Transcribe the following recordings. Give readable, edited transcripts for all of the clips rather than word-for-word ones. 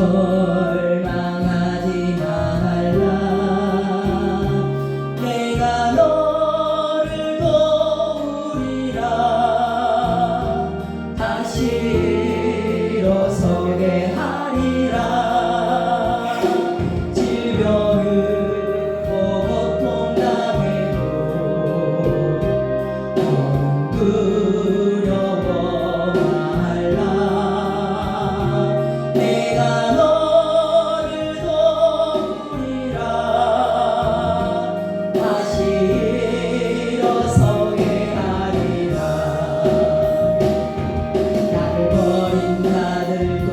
절망하지 말라. 내가 너를 도우리라. 다시 일어서게 하리라. 질병을 고통 당해도 두려워 말라. 내가 너를 도우리라. 다시 일어서게 하리라. 나를 버린 자들도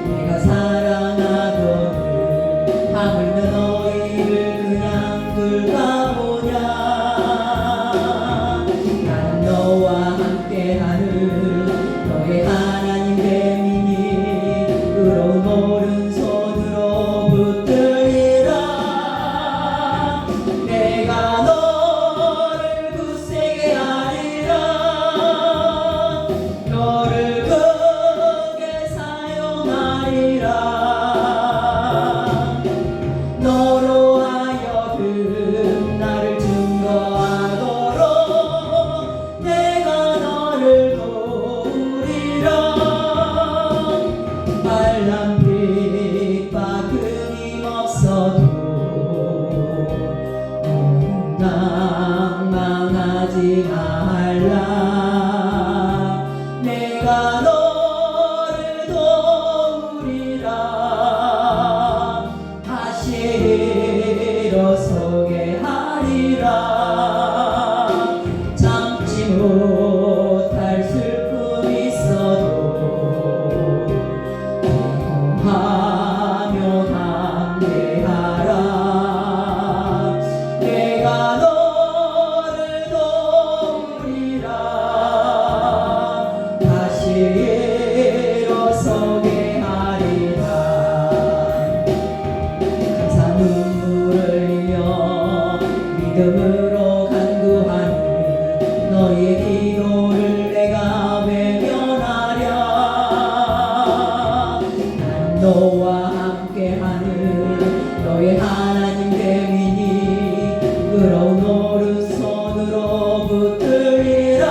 내가 사랑하거늘 하물며 너희를 그냥 둘까 보냐. 나는 너와 함께하는 너의 하나님 됨이니 의로운 오른손으로 붙들리라. 내가 너를 굳세게 하리라. 너를 크게 사용하리라. 너로 하여금 나를 증거하도록 내가 너를 도우리라. 빨간 빛과 끊임없어도 낭망하지 말라. 내가 너를 도우리라. 다시 일어서게 하리라. 참지 못할 슬픔이 있어도 기도하며 담대하라. 내가 너를 도우리라. 다시 일어서게 하리라. 감사 눈물을 흘려 믿음으로 간구하는 너희의 기도를 내가 외면하랴. 나는 너와 함께하는 너의 하나님 됨이니 의로운 오른손으로 붙들리라.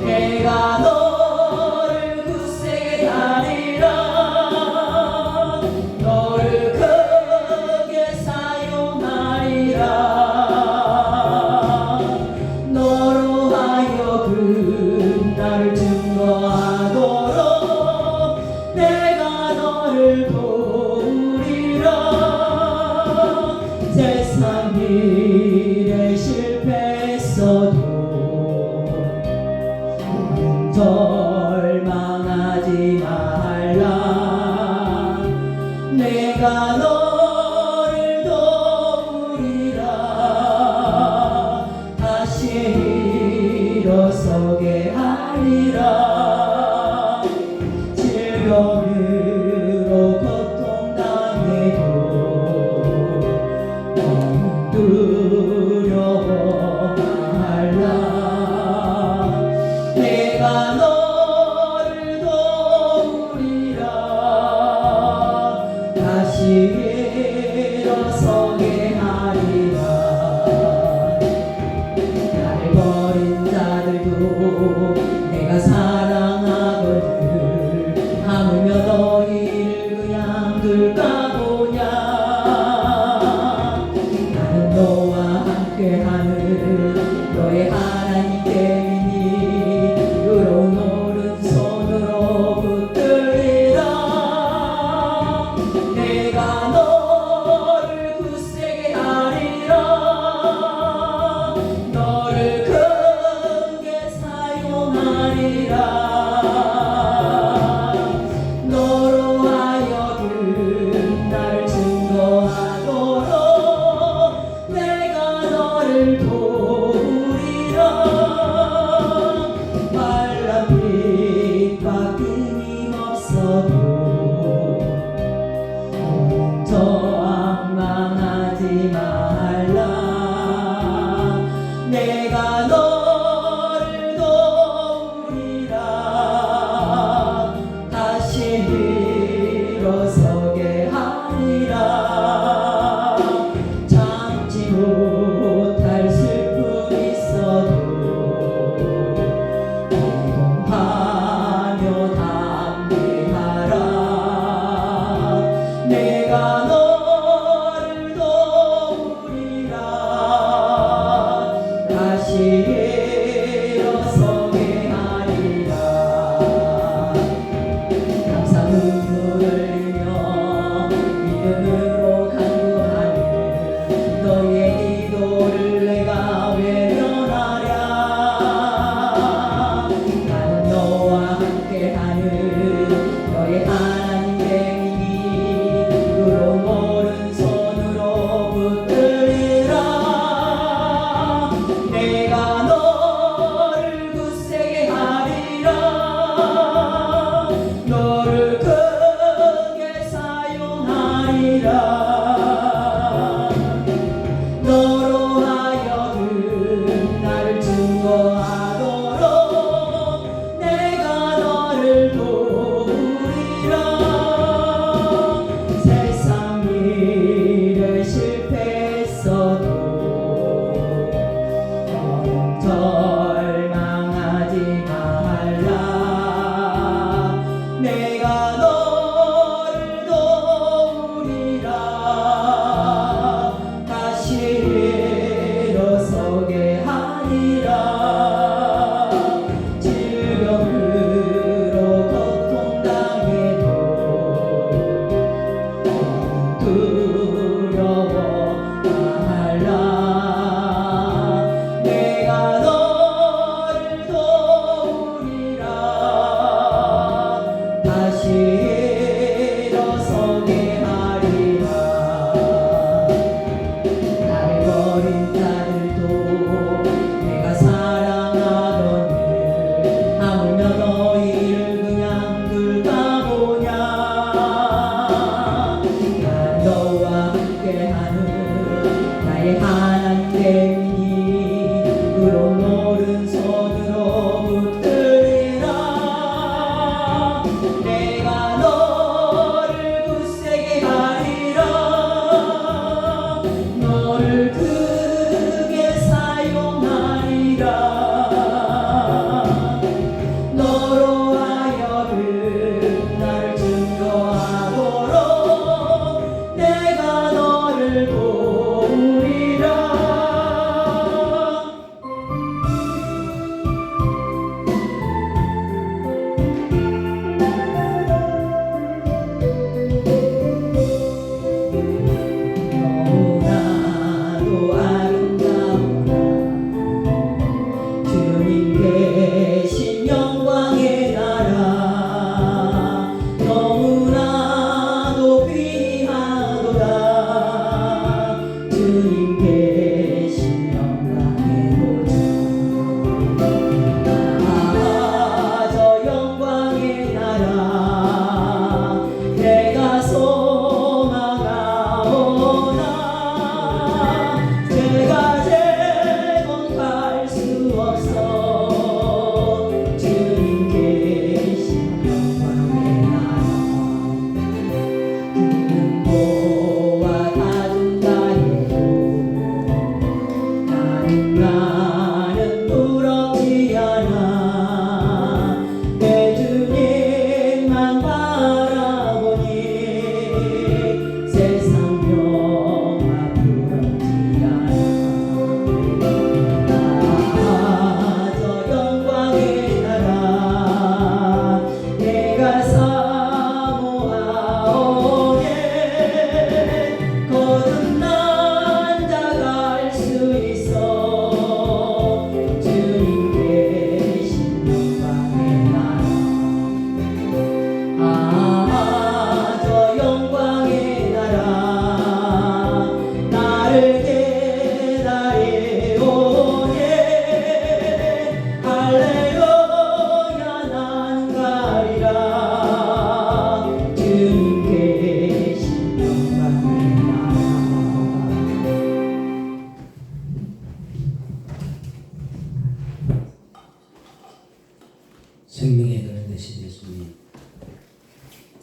내가 너를 굳세게 하리라. 너를 크게 사용하리라. 너로 하여금 나를 증거하도록 내가 하는 너의 하나님의 이름으로 오른손으로 붙들리라. 내가 너를 굳세게 하리라. 너를 크게 사용하리라. 너로 하여금 나를 증거하도록 내가 너를 도우리라. 세상 일에 실패했어도 절망하지 말라. 내가 너를 도우리라. 다시 일어서게 하리라. 질병으로 고통당해도 두려워 말라. 내가 너를 도우리라. 다시 일어서게 하리라. 나를 버린 자들도 내가 사랑하거늘 하물며 너희를 그냥 둘까 보냐. 난 너와 함께하는 나의 하나님의 이름으로 오른손으로 붙들리라. 내가 너를 굳세게 하리라. 너를 크게 사용하리라. 너로 하여금 나를 증거하도록 내가 너를 도우리라. 너무나도 아름다우나 주님 계신 영광의 나라. 너무나도 귀하도다 주님 계신 영광의 보좌. 저 영광의 나라 내가 소망하오나. 제가 제공할 수 없어 주님 계신 영광의 나라. 눈보와 다준다 해도 나는 부럽지 않아. 내 주님만 바라보니 세상 영화 부럽지 않아. 저 영광의 나라 내가 사모하오네. 거듭난 자갈 수 있어 주님 계신 영광의 나라. 저 영광의 나라 나를 기다려오네. 할렐루야 난 가리라. 주님 계신 영광의 나라. 생명의 그릇 되신 예수님,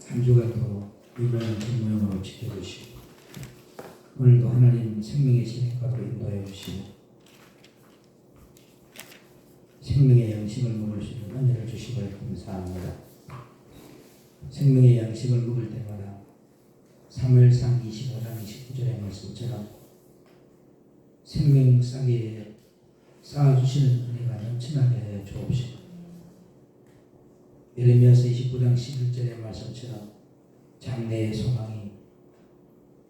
한 주간도 위로하는 모형으로 지켜주시고 오늘도 하나님 생명의 진행가로 인도해 주시고 생명의 양식을 먹을 수 있는 은혜를 주시고 감사합니다. 생명의 양식을 먹을 때마다 사무엘상 25장 29절의 말씀처럼 생명 싹에 쌓아주시는 은혜가 넘쳐나게 하여 주옵시고 예레미야서 29장 11절의 말씀처럼 장래의 소망이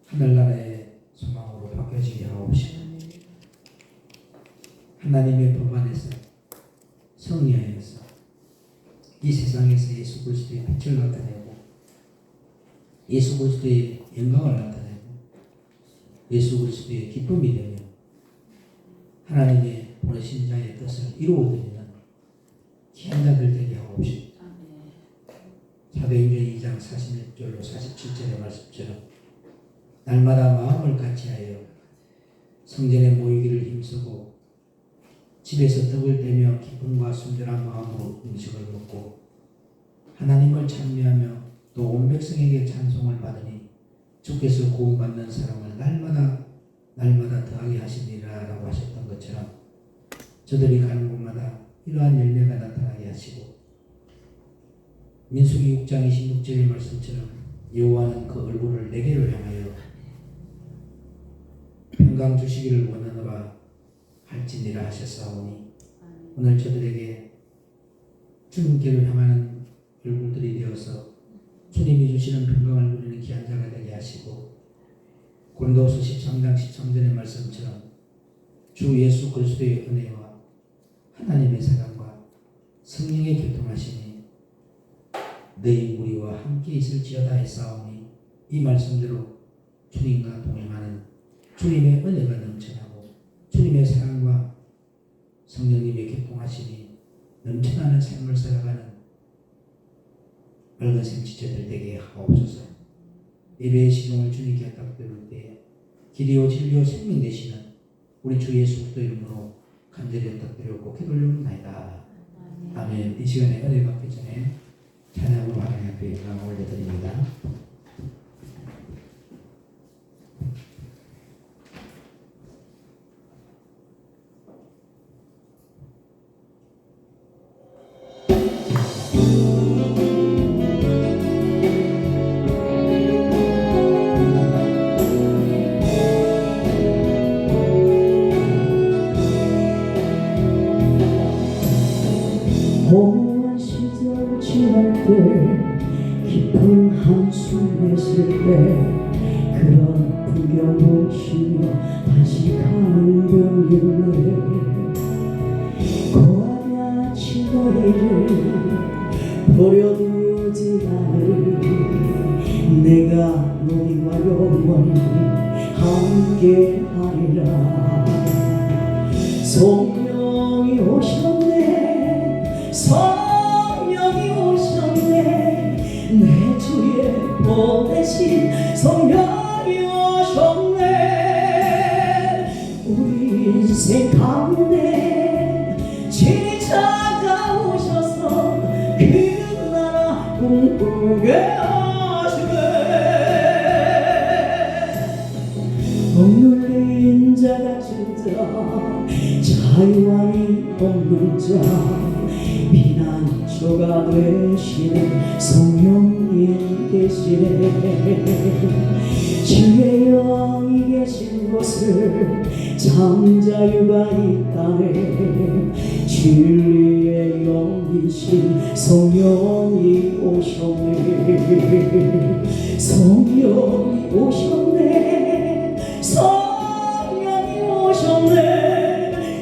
하늘나라의 소망으로 바뀌어지게 하옵시고 하나님의 법 안에서 성리하여서 이 세상에서 예수 그리스도의 빛을 나타내고 예수 그리스도의 영광을 나타내고 예수 그리스도의 기쁨이 되며 하나님의 보내신 자의 뜻을 이루어드리는 귀한 자들 되게 하옵시고 사도행전 2장 46절로 47절의 말씀처럼 날마다 마음을 같이하여 성전에 모이기를 힘쓰고 집에서 떡을 떼며 기쁨과 순전한 마음으로 음식을 먹고 하나님을 찬미하며 또 온 백성에게 찬송을 받으니 주께서 구원받는 사람을 날마다 더하게 하시니라 라고 하셨던 것처럼 저들이 가는 곳마다 이러한 열매가 나타나게 하시고 민수기 6장 26절의 말씀처럼 여호와는 그 얼굴을 내게로 향하여 평강 주시기를 원하노라 할지니라 하셨사오니 오늘 저들에게 주님께로 향하는 얼굴들이 되어서 주님이 주시는 평강을 누리는 귀한 자가 되게 하시고 고린도후서 13장 13절의 말씀처럼 주 예수 그리스도의 은혜와 하나님의 사랑과 성령의 교통하심이 너희 무리와 함께 있을지어다 했사오니 이 말씀대로 주님과 동행하는 주님의 은혜가 넘쳐나고 주님의 사랑과 성령님의 교통하심이 넘쳐나는 삶을 살아가는 맑은샘 지체들 되게 하옵소서. 예배의 시동을 주님께 딱 드릴 때 길이요 진리요 생명 되시는 우리 주 예수 그리스도 이름으로 간절히 딱 기도 올려옵나이다. 아멘. 이 시간에 은혜 받기 전에 찬양으로 하나님 앞에 영광을 올려드립니다. 고요한 시절 지날 때 깊은 한숨 냈을 때 그런 풍경 보시며 다시 가는 분이네 고와 같이 너희를 버려두지 않으리 내가 너희와 영원히 함께하리라 성령이 오셨네 성령이 오셨네 내 주에 보내신 성령이 오셨네 우리 인생 가운데 친히 찾아오셔서 그 나라 꿈꾸게 하시네 억눌린 자 같은 자 자유함이 없는 자 피난처가 되시는 성령님 계시네 주의 영이 계신 곳을 장자유가 있다네 진리의 영이신 성령이 오셨네 성령이 오셨네 성령이 오셨네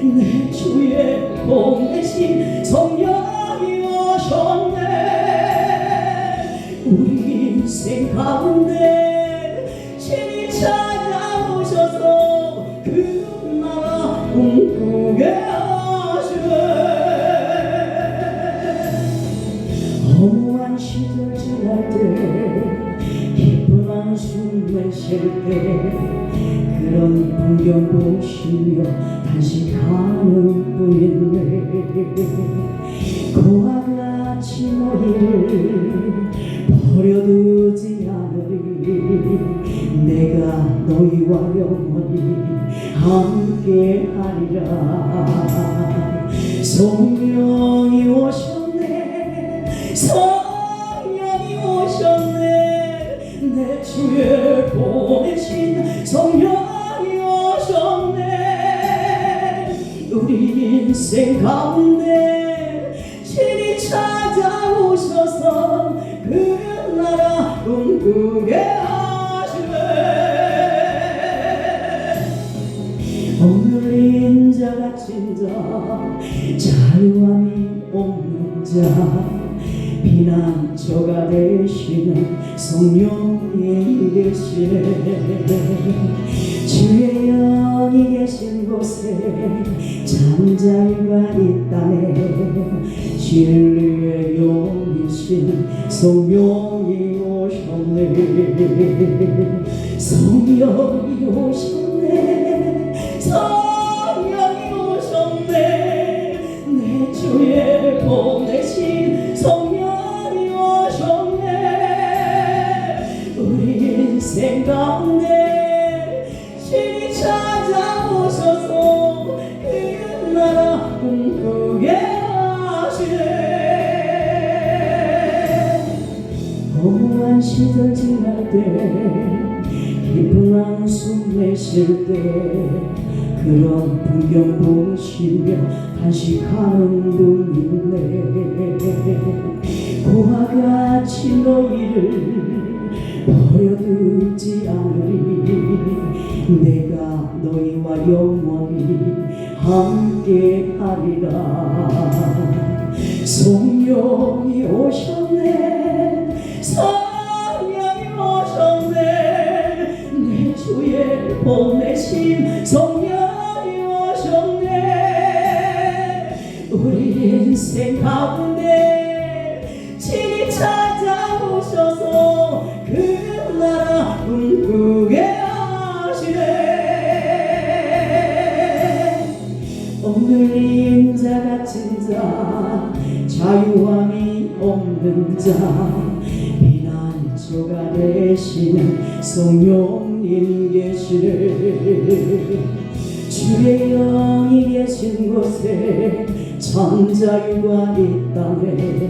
내 주에 보내신 성령이 오셨네 우리 인생 가운데 친히 찾아오셔서 그 나라 꿈꾸게 하시네 허무한 시절 지날 때 기쁜 한숨 내쉴 때 그런 풍경 보시며 다시 가는 뿐이네 고와 같이 너희를 버려두지 않으리 내가 너희와 영원히 함께하리라 성령이 오셨네 성령이 오셨네 내 주에 보내신 성령이 오셨네 우리 인생 가운데 친히 찾아오셔서 그 나라 꿈꾸게 하시네 억눌린 자 갇힌 자 자유함이 없는 자 단단한저가 되시는 성령이 계시네. 주의 영이 계신 곳에 잠자리가 있다네. 진리의 영이신 성령이 오셨네. 성령이 오셨네. 성령이 오셨네. 내 주에 보내신 성령이 오셨네. 우리 인생 가운데 신이 찾아오셔서 그 나라 꿈꾸게 하시네. 허무한 시절 지날 때 깊은 한숨 내쉴 때 그런 풍경 보시며 단식하는 분 있네. 고와 같이 너희를 버려두지 않으리. 내가 너희와 영원히 함께 하리라. 성령이 오셨네. 성령이 오셨네. 내 주에 보내신 성령이 오셨네. 우리 인생 가운데 친히 찾아오셔서 그 나라 꿈꾸게 하시네. 오늘 인자 같은 자, 자유함이 없는 자, 피난처가 되시는 성령님 계시네. 주의 영이 계신 곳에 잠자리가 있다네.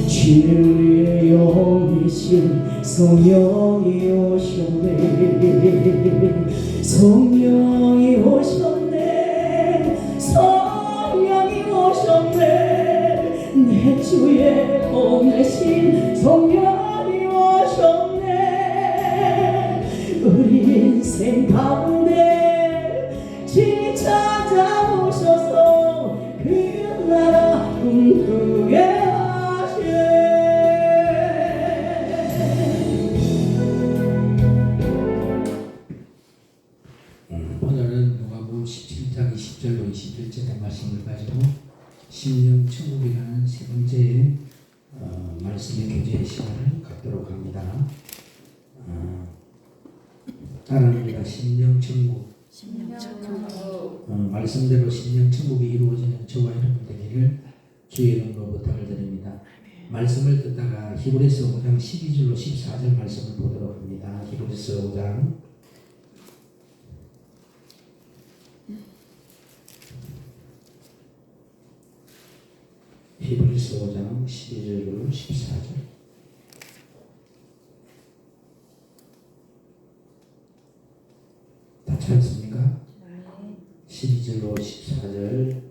진리의 영이신 성령이 오셨네. 성령이 오셨네. 성령이 오셨네. 내 주에 보내신 성령이 오셨네. 우리 인생 가운데 친히 찾아오셔서 그 나라 꿈꾸게 하시네. 오늘은 누가복음 17장 20절로 21절의 말씀을 가지고 심령 천국이라는 세 번째 말씀의 교제 시간을 갖도록 합니다. 따라합니다. 심령 천국. 말씀대로 심령 천국이 이루어지는 저와 여러분 되기를 주의 이름으로 부탁을 드립니다. 말씀을 듣다가 히브리서 5장 12절로 14절 말씀을 보도록 합니다. 히브리서 5장 히브리서 5장 12절로 14절. 다 찾았습니까? 12절로 14절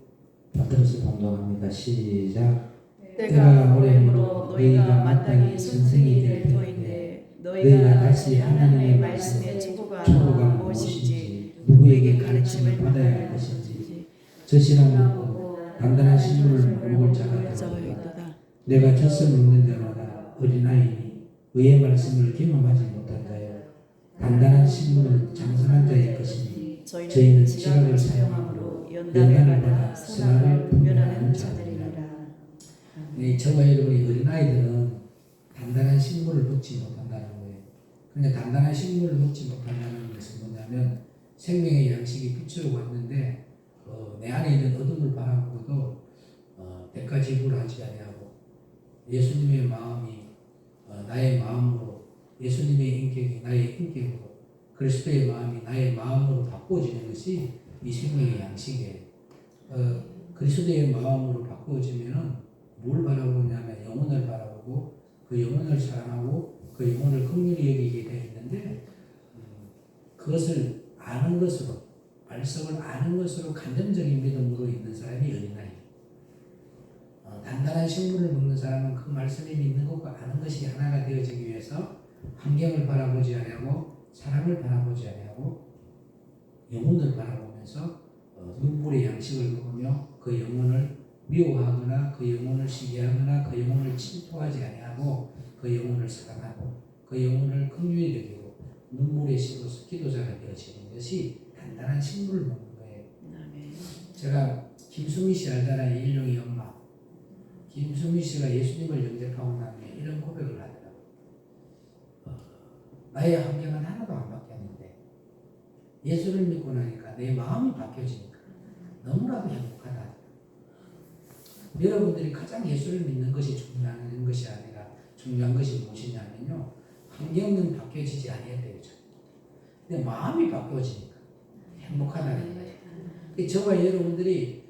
받들어서 동동합니다. 시작. 때가 오래므로 너희가 마땅히 선생이 될 터인데 너희가 다시 하나님의 말씀에 초보가 무엇인지 누구에게 가르침을 받아야 할 것인지 젖이나 먹고 단단한 식물을 먹을 자가 되었다. 내가 젖을 먹는 자마다 어린아이니 의의 말씀을 경험하지 못한 자여 단단한 식물은 장성한 자의 것이니 저희는 지각을 사용함으로 연단을 받아 선악을 분별하는 자들이라. 저와 여러분이 어린아이들은 단단한 식물을 먹지 못한다는 거예요. 그러니까 단단한 식물을 먹지 못한다는 것은 뭐냐면 생명의 양식이 빛으로 왔는데 내 안에 있는 어둠을 바라보고도 대가 지불을 하지 아니하고 예수님의 마음이 나의 마음으로, 예수님의 인격이 나의 인격으로, 그리스도의 마음이 나의 마음으로 바꿔지는 것이 이 생명의 양식이에요. 그리스도의 마음으로 바꿔지면은 뭘 바라보냐면 영혼을 바라보고 그 영혼을 사랑하고 그 영혼을 긍휼히 여기게 되어 있는데 그것을 아는 것으로, 말씀을 아는 것으로 간접적인 믿음으로 있는 사람이 어린아이. 단단한 식물을 먹는 사람은 그 말씀이 믿는 것과 아는 것이 하나가 되어지기 위해서 환경을 바라보지 아니하고 사람을 바라보지 아니하고 영혼을 바라보면서 눈물의 양식을 먹으며 그 영혼을 미워하거나 그 영혼을 시기하거나 그 영혼을 침투하지 아니하고 그 영혼을 사랑하고 그 영혼을 긍휼히 여기고 눈물의 씨로서 기도자가 되어지는 것이 단단한 식물을 먹는 거예요. 제가 김수미 씨 알잖아요. 일용이 엄마. 김수미 씨가 예수님을 영접하고 난 후에 이런 고백을 하더라고요. 나의 환경은 하나도 안 바뀌었는데 예수를 믿고 나니까 내 마음이 바뀌어지니까 너무나도 행복하다. 여러분들이 가장 예수를 믿는 것이 중요한 것이 아니라 중요한 것이 무엇이냐면요. 환경은 바뀌어지지 아니했대요. 근데 마음이 바뀌어지니까 행복하다는 거예요. 저와 여러분들이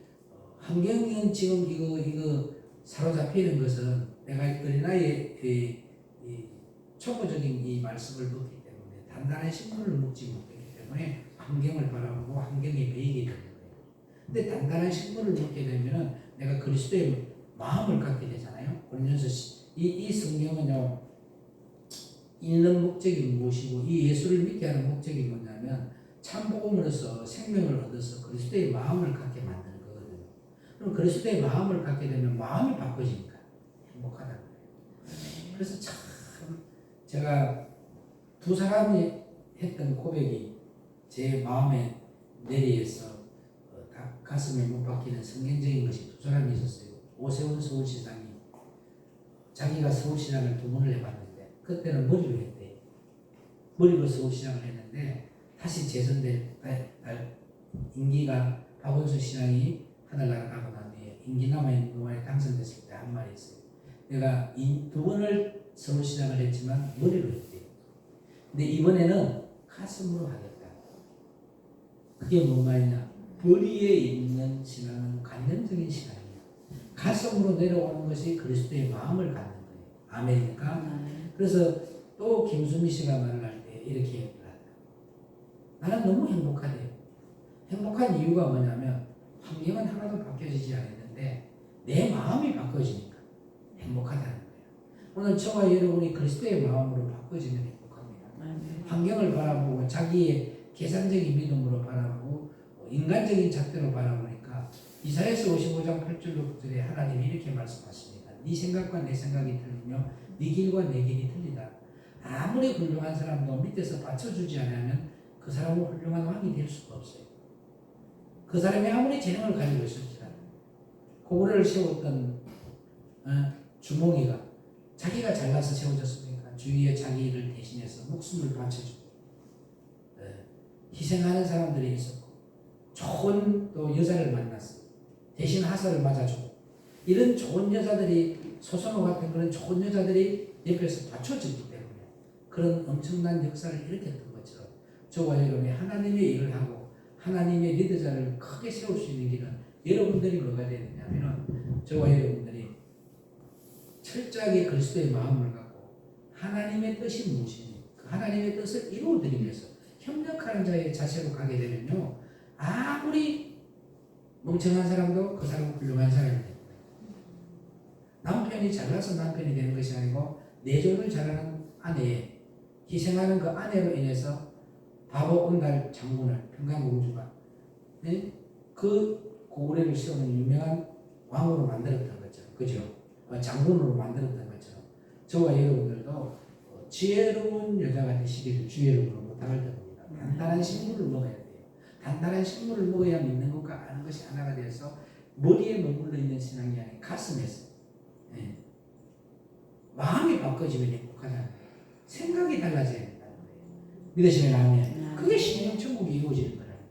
환경은 지금 이거 사로잡히는 것은 내가 어린아이의 이 초보적인 이 말씀을 듣기 때문에 단단한 식물을 먹지 못했기 때문에 환경을 바라보고 환경에 매이게 되는 거예요. 근데 단단한 식물을 먹게 되면은 내가 그리스도의 마음을 갖게 되잖아요. 그러면서 이 성경은요 읽는 목적이 무엇이고 이 예수를 믿게 하는 목적이 뭐냐면 참복음으로써 생명을 얻어서 그리스도의 마음을 갖게 만드는 거거든요. 그럼 그리스도의 마음을 갖게 되면 마음이 바꿔지니까 행복하다는 거예요. 그래서 참 제가 두 사람이 했던 고백이 제 마음에 내리에서 가슴에 못 박히는 성경적인 것이 두 사람이 있었어요. 오세훈 서울시장이 자기가 서울시장을 2번을 해봤는데 그때는 머리로 했대요. 머리로 서울시장을 했는데 다시 재선될 임기가 박원순 시장이 하늘나라 가고 난 뒤에 임기 남아있는 동안에 당선됐을 때 한 말이 있어요. 내가 2번을 서울시장을 했지만 머리로 했대요. 근데 이번에는 가슴으로 하겠다. 그게 뭔 말이냐? 머리에 있는 신앙은 관념적인 신앙이에요. 가슴으로 내려오는 것이 그리스도의 마음을 갖는 거예요. 아멘입니까? 그래서 또 김수미 씨가 말을 할 때 이렇게 얘기를 하더라고요. 나는 너무 행복하대요. 행복한 이유가 뭐냐면 환경은 하나도 바뀌어지지 않았는데 내 마음이 바뀌어지니까 행복하다는 거예요. 오늘 저와 여러분이 그리스도의 마음으로 바꿔지면 행복합니다. 환경을 바라보고 자기의 계산적인 믿음으로 바라보고 인간적인 잣대로 바라보니까 이사야서 55장 8절로 9절에 하나님이 이렇게 말씀하십니다. 네 생각과 내 생각이 틀리며 네 길과 내 길이 틀리다. 아무리 훌륭한 사람도 밑에서 받쳐주지 않으면 그 사람은 훌륭한 왕이 될 수가 없어요. 그 사람이 아무리 재능을 가지고 있을지라도 고구려를 세웠던 주몽이가 자기가 잘나서 세워졌으니까 주위에 자기 일을 대신해서 목숨을 바쳐주고 희생하는 사람들이 있었고 좋은 또 여자를 만났어요. 대신 하사를 맞아주고 이런 좋은 여자들이 소선호 같은 그런 좋은 여자들이 옆에서 받쳐주기 때문에 그런 엄청난 역사를 일으켰던 것처럼 저와 여러분이 하나님의 일을 하고 하나님의 리더자를 크게 세울 수 있는 길은 여러분들이 뭐가 되야 되냐면 저와 여러분들이 철저하게 그리스도의 마음을 갖고 하나님의 뜻이 무엇인지 그 하나님의 뜻을 이루어드리기 위해서 협력하는 자의 자세로 가게 되면요 아무리 멍청한 사람도 그 사람은 훌륭한 사람이 됩니다. 남편이 잘나서 남편이 되는 것이 아니고 내조를 잘하는 아내에 희생하는 그 아내로 인해서 바보 온달 장군을 평강공주가 그 고구려를 세우는 유명한 왕으로 만들었던 것처럼 그죠? 장군으로 만들었던 것처럼 저와 여러분들도 지혜로운 여자가 되시기를 주의 이름으로 부탁을 드립니다. 단단한 식물을 먹어야 돼요. 단단한 식물을 먹어야 믿는 것과 아는 것이 하나가 되어서 머리에 머물러 있는 신앙이 아니라 가슴에서 마음이 바꿔지면 행복하다는 거예요. 생각이 달라져야 된다는 거예요. 믿으시면 아멘. 그게 신령천국이 이루어지는 거라니까.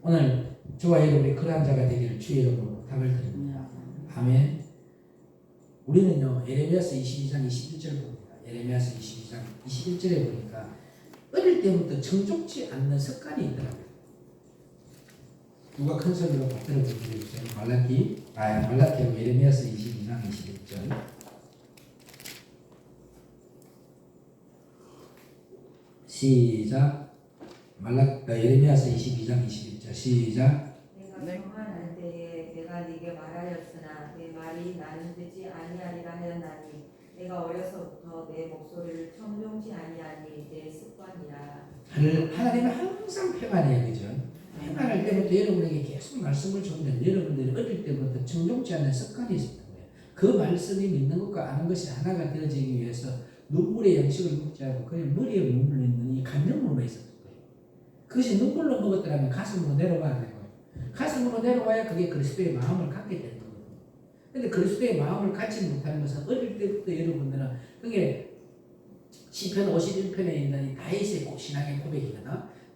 오늘 저와 여러분이 그러한 자가 되기를 주의 이름으로 부탁을 드립니다. 아멘. 우리는요 예레미야서 22장 21절 봅니다. 예레미야서 22장 21절에 보니까 어릴 때부터 정족지 않는 습관이 있더라고요. 누가 큰 소리로 받들어 보여주세요. 말라기하고 예레미야서 22장 21절. 시작. 예레미야서 22장 21절 시작. 내가 평안할 때에 내가 네게 말하였으나 내 말이 나는 듣지 아니하리라 하였나니 내가 어려서부터 내 목소리를 청종치 아니하니 내 습관이라. 하나님은 항상 평안해요. 그죠? 평안할 때부터 여러분에게 계속 말씀을 주면 여러분들이 어릴 때부터 청종치 않는 습관이 있었던 거예요. 그 그 말씀이 믿는 것과 아는 것이 하나가 되어지기 위해서 눈물의 양식을 먹지 않고 그냥 머리에 머물러 있는 이 간념물만 있었던 거예요. 그것이 눈물로 먹었더라면 가슴으로 내려와야 되는 거예요. 가슴으로 내려와야 그게 그리스도의 마음을 갖게 되는 거거든요. 근데 그리스도의 마음을 갖지 못하는 것은 어릴 때부터 여러분들은 그게 시편 51편에 있는 이 다윗의 신앙의 고백이거든.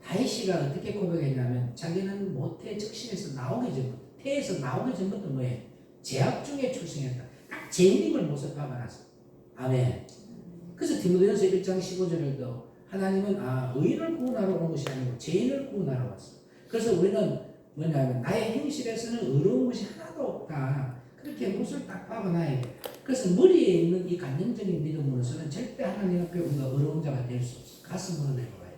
다윗이가 어떻게 고백했냐면 자기는 모태 적신에서 나오기 전부터 태에서 나오기 전부터 뭐예요? 죄악 중에 출생했다. 딱 죄인임을 모습하고 나서. 아멘. 그래서 디모데전서 1장 15절에도 하나님은 의인을 구원하러 온 것이 아니고 죄인을 구원하러 왔어. 그래서 우리는 뭐냐면 나의 행실에서는 의로운 것이 하나도 없다. 그렇게 못을 딱 박아놔야 돼. 그래서 머리에 있는 이 간념적인 믿음으로서는 절대 하나님 앞에 우리가 어려운 자가 될 수 없어. 가슴으로 내려가야 돼.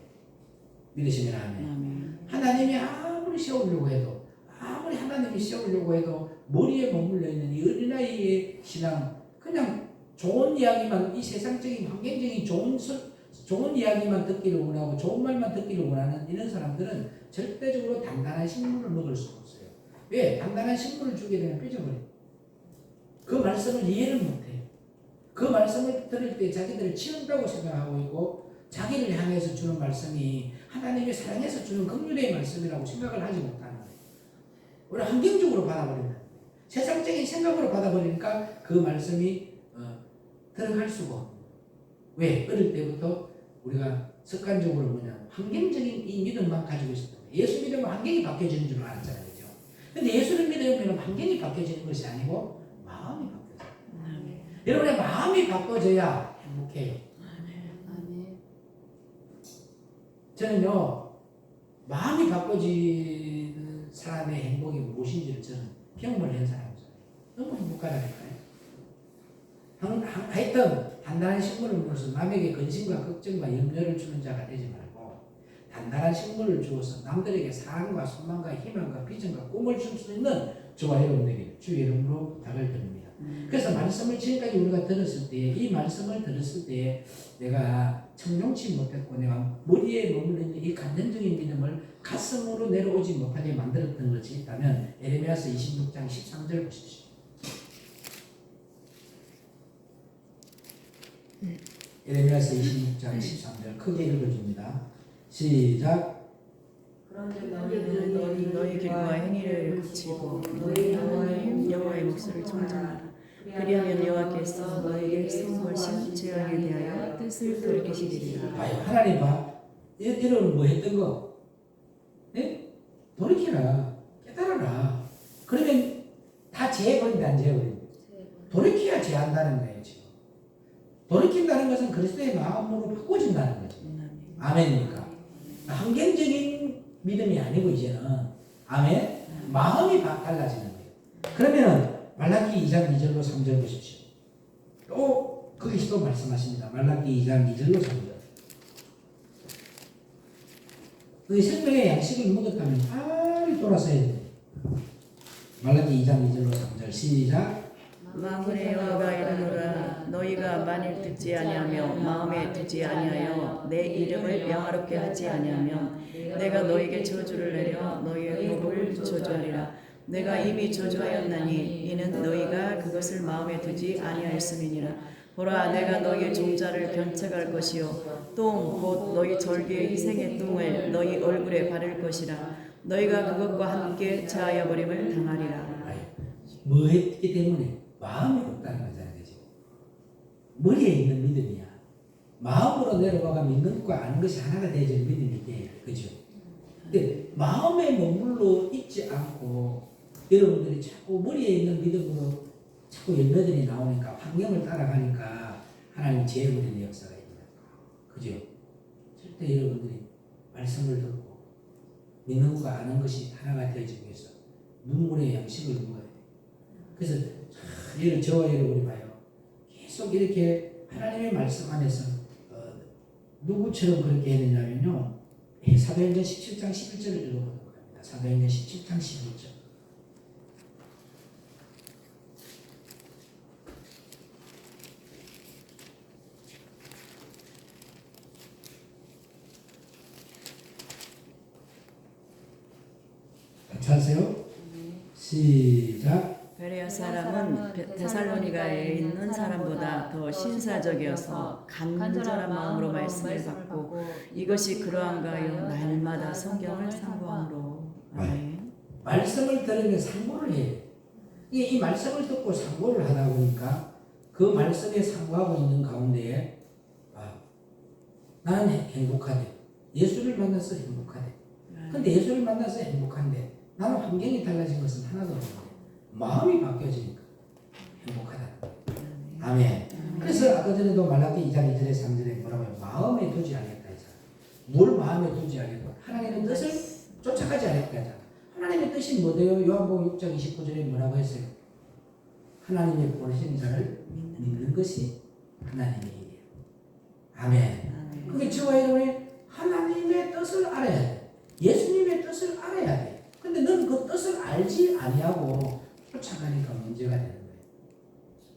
믿으시면 아멘. 하나님이 아무리 세우려고 해도 아무리 하나님이 세우려고 해도 머리에 머물러 있는 이 어린아이의 신앙 그냥 좋은 이야기만 이 세상적인 환경적인 좋은 이야기만 듣기를 원하고 좋은 말만 듣기를 원하는 이런 사람들은 절대적으로 단단한 식물을 먹을 수가 없어요. 왜? 단단한 식물을 주게 되면 삐져버려요. 그 말씀을 이해를 못해요. 그 말씀을 들을 때 자기들을 치는다고 생각하고 있고 자기를 향해서 주는 말씀이 하나님의 사랑해서 주는 긍휼의 말씀이라고 생각을 하지 못하는 거예요. 우리 환경적으로 받아버린다. 세상적인 생각으로 받아버리니까 그 말씀이 들어갈 수가 없는 거예요. 왜? 어릴 때부터 우리가 습관적으로 환경적인 이 믿음만 가지고 있었던 거예요. 예수 믿으면 환경이 바뀌어지는 줄 알았잖아요. 그죠? 근데 예수를 믿으면 환경이 바뀌어지는 것이 아니고 마음이 바뀌어져요. 여러분의 마음이 바꿔져야 행복해요. 저는요, 마음이 바꿔지는 사람의 행복이 무엇인지를 저는 경험을 한 사람이에요. 너무 행복하다니까요. 하여튼 단단한 식물을 먹어서 남에게 근심과 걱정과 염려를 주는 자가 되지 말고 단단한 식물을 주어서 남들에게 사랑과 소망과 희망과 비전과 꿈을 줄 수 있는 저와 여러분에게 주 이름으로 부탁을 드립니다. 그래서 말씀을 지금까지 우리가 들었을 때에 이 말씀을 들었을 때에 내가 청룡치 못했고 내가 머리에 머물러 있는 이 간접적인 믿음을 가슴으로 내려오지 못하게 만들었던 것이 있다면 에레미야서 26장 13절 보십시오. 에레미야서 26장 13절 크게 읽어줍니다. 시작. 그런즉 너희는 너희 길과 행위를 고치고 너희 하나님 여호와의 목소리를 청정하라. 그리하면 여호와께서 너희에게 세운 것이 죄악에 대하여 뜻을 돌이키시리라. 봐요. 하나님 봐. 여러분 뭐 했던 거? 네? 돌이켜라. 깨달아라. 그러면 다 죄해버린다 안 죄해버린다? 돌이켜야 죄한다는 거예요 지금. 돌이킨다는 것은 그리스도의 마음으로 바꿔진다는 거죠. 아멘입니까? 환경적인 믿음이 아니고 이제는 아멘? 마음이 달라지는 거예요. 그러면 말라기 2장 2절로 3절 보십시오. 또 거기서도 말씀하십니다. 말라기 2장 2절로 3절. 그 생명의 양식을 먹었다면 빨리 돌아서야 돼요. 말라기 2장 2절로 3절 시작. 만군의 여호와가 이르노라. 너희가 만일 듣지 아니하며 마음에 두지 아니하여 내 이름을 명화롭게 하지 아니하면 내가 너희에게 저주를 내려 너희의 복을 저주하리라. 내가 이미 저주하였나니 이는 너희가 그것을 마음에 두지 아니하였음이니라. 보라, 내가 너희의 종자를 변책할 것이요 똥 곧 너희 절기의 희생의 똥을 너희 얼굴에 바를 것이라. 너희가 그것과 함께 자하여 버림을 당하리라. 뭐 했기 때문에 마음이 없다는 거잖아요. 그죠? 머리에 있는 믿음이야. 마음으로 내려가가 믿는 것과 아는 것이 하나가 되어지는 믿음이 돼요. 그죠? 근데 마음에 머물러 있지 않고 여러분들이 자꾸 머리에 있는 믿음으로 자꾸 열매들이 나오니까 환경을 따라가니까 하나님 재해버리는 역사가 있다. 그죠? 절대 여러분들이 말씀을 듣고 믿는 것과 아는 것이 하나가 되어지기 위해서 눈물의 양식을 먹어야 돼요. 그래서 저와 여러분이 봐요. 계속 이렇게 하나님의 말씀 안에서 누구처럼 그렇게 했느냐면요. 사도행전 17장 11절을 읽어보도록 합니다. 사도행전 17장 11절. 같이 하세요. 시작. 베레아 사람은 데살로니가에 있는 사람보다 더 신사적이어서 간절한 마음으로 말씀을 받고 이것이 그러한가요? 날마다 성경을 상고함으로. 아멘. 말씀을 들으면 상고를 해요. 이 말씀을 듣고 상고를 하다 보니까 그 말씀에 상고하고 있는 가운데에 나는 행복하대. 예수를 만나서 행복하대. 근데 예수를 만나서 행복한데 나는 환경이 달라진 것은 하나도 없는데 마음이 바뀌어지니까 행복하다. 아멘. 그래서 아까 전에도 말라기 2장 2절에 3절에 뭐라고 해요? 마음에 두지 않겠다 했잖아. 뭘 마음에 두지 않겠다? 하나님의 뜻을 쫓아가지 않겠다 했잖아. 하나님의 뜻이 뭐대요? 요한복음 6장 29절에 뭐라고 했어요? 하나님의 보내신 자를 믿는 것이 하나님의 일이에요. 아멘. 그게 저와 여러분이 하나님의 뜻을 알아야 돼. 예수님의 뜻을 알아야 돼. 근데 너는 그 뜻을 알지 아니하고 쫓아가니까 문제가 되는 거예요.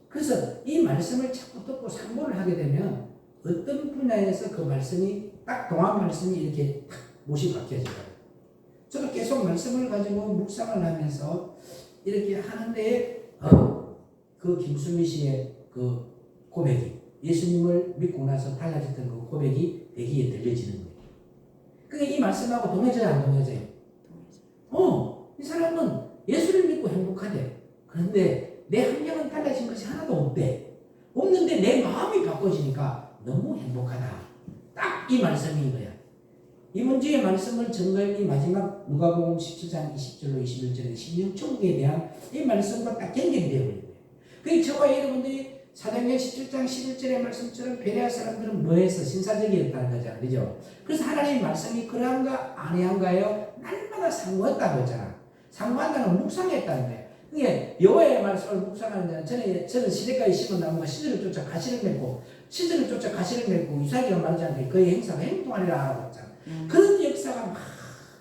그래서 이 말씀을 자꾸 듣고 상고를 하게 되면 어떤 분야에서 그 말씀이 딱 동한 말씀이 이렇게 탁 못이 바뀌어져요. 저도 계속 말씀을 가지고 묵상을 하면서 이렇게 하는데 그 김수미 씨의 그 고백이 예수님을 믿고 나서 달라졌던 그 고백이 내 귀에 들려지는 거예요. 그게 이 말씀하고 동해져요, 안 동해져요? 이 사람은 예수를 믿고 행복하대. 그런데 내 환경은 달라진 것이 하나도 없대. 없는데 내 마음이 바꿔지니까 너무 행복하다. 딱 이 말씀인 거야. 이 문제의 말씀을 정갈이 마지막 누가복음 17장 20절로 21절에 심령천국에 대한 이 말씀과 딱 연결되어 버린 거예요. 그게 저와 여러분들이 사도행전 17장 11절의 말씀처럼 베레아 사람들은 뭐해서 신사적이었다는 거잖아. 그죠? 그래서 하나님의 말씀이 그러한가 아니한가요? 날마다 상고했다고 했잖아. 상고한다는 묵상했다는 거예요. 그게 여호와의 말씀을 묵상하는 자는 저는 시대까지 심은 나무가 시들을 쫓아 가시를 맺고 시들을 쫓아 가시를 맺고 이삭이가 말하지 않게 그의 행사가 행동하리라 하라고 했잖아. 그런 역사가 막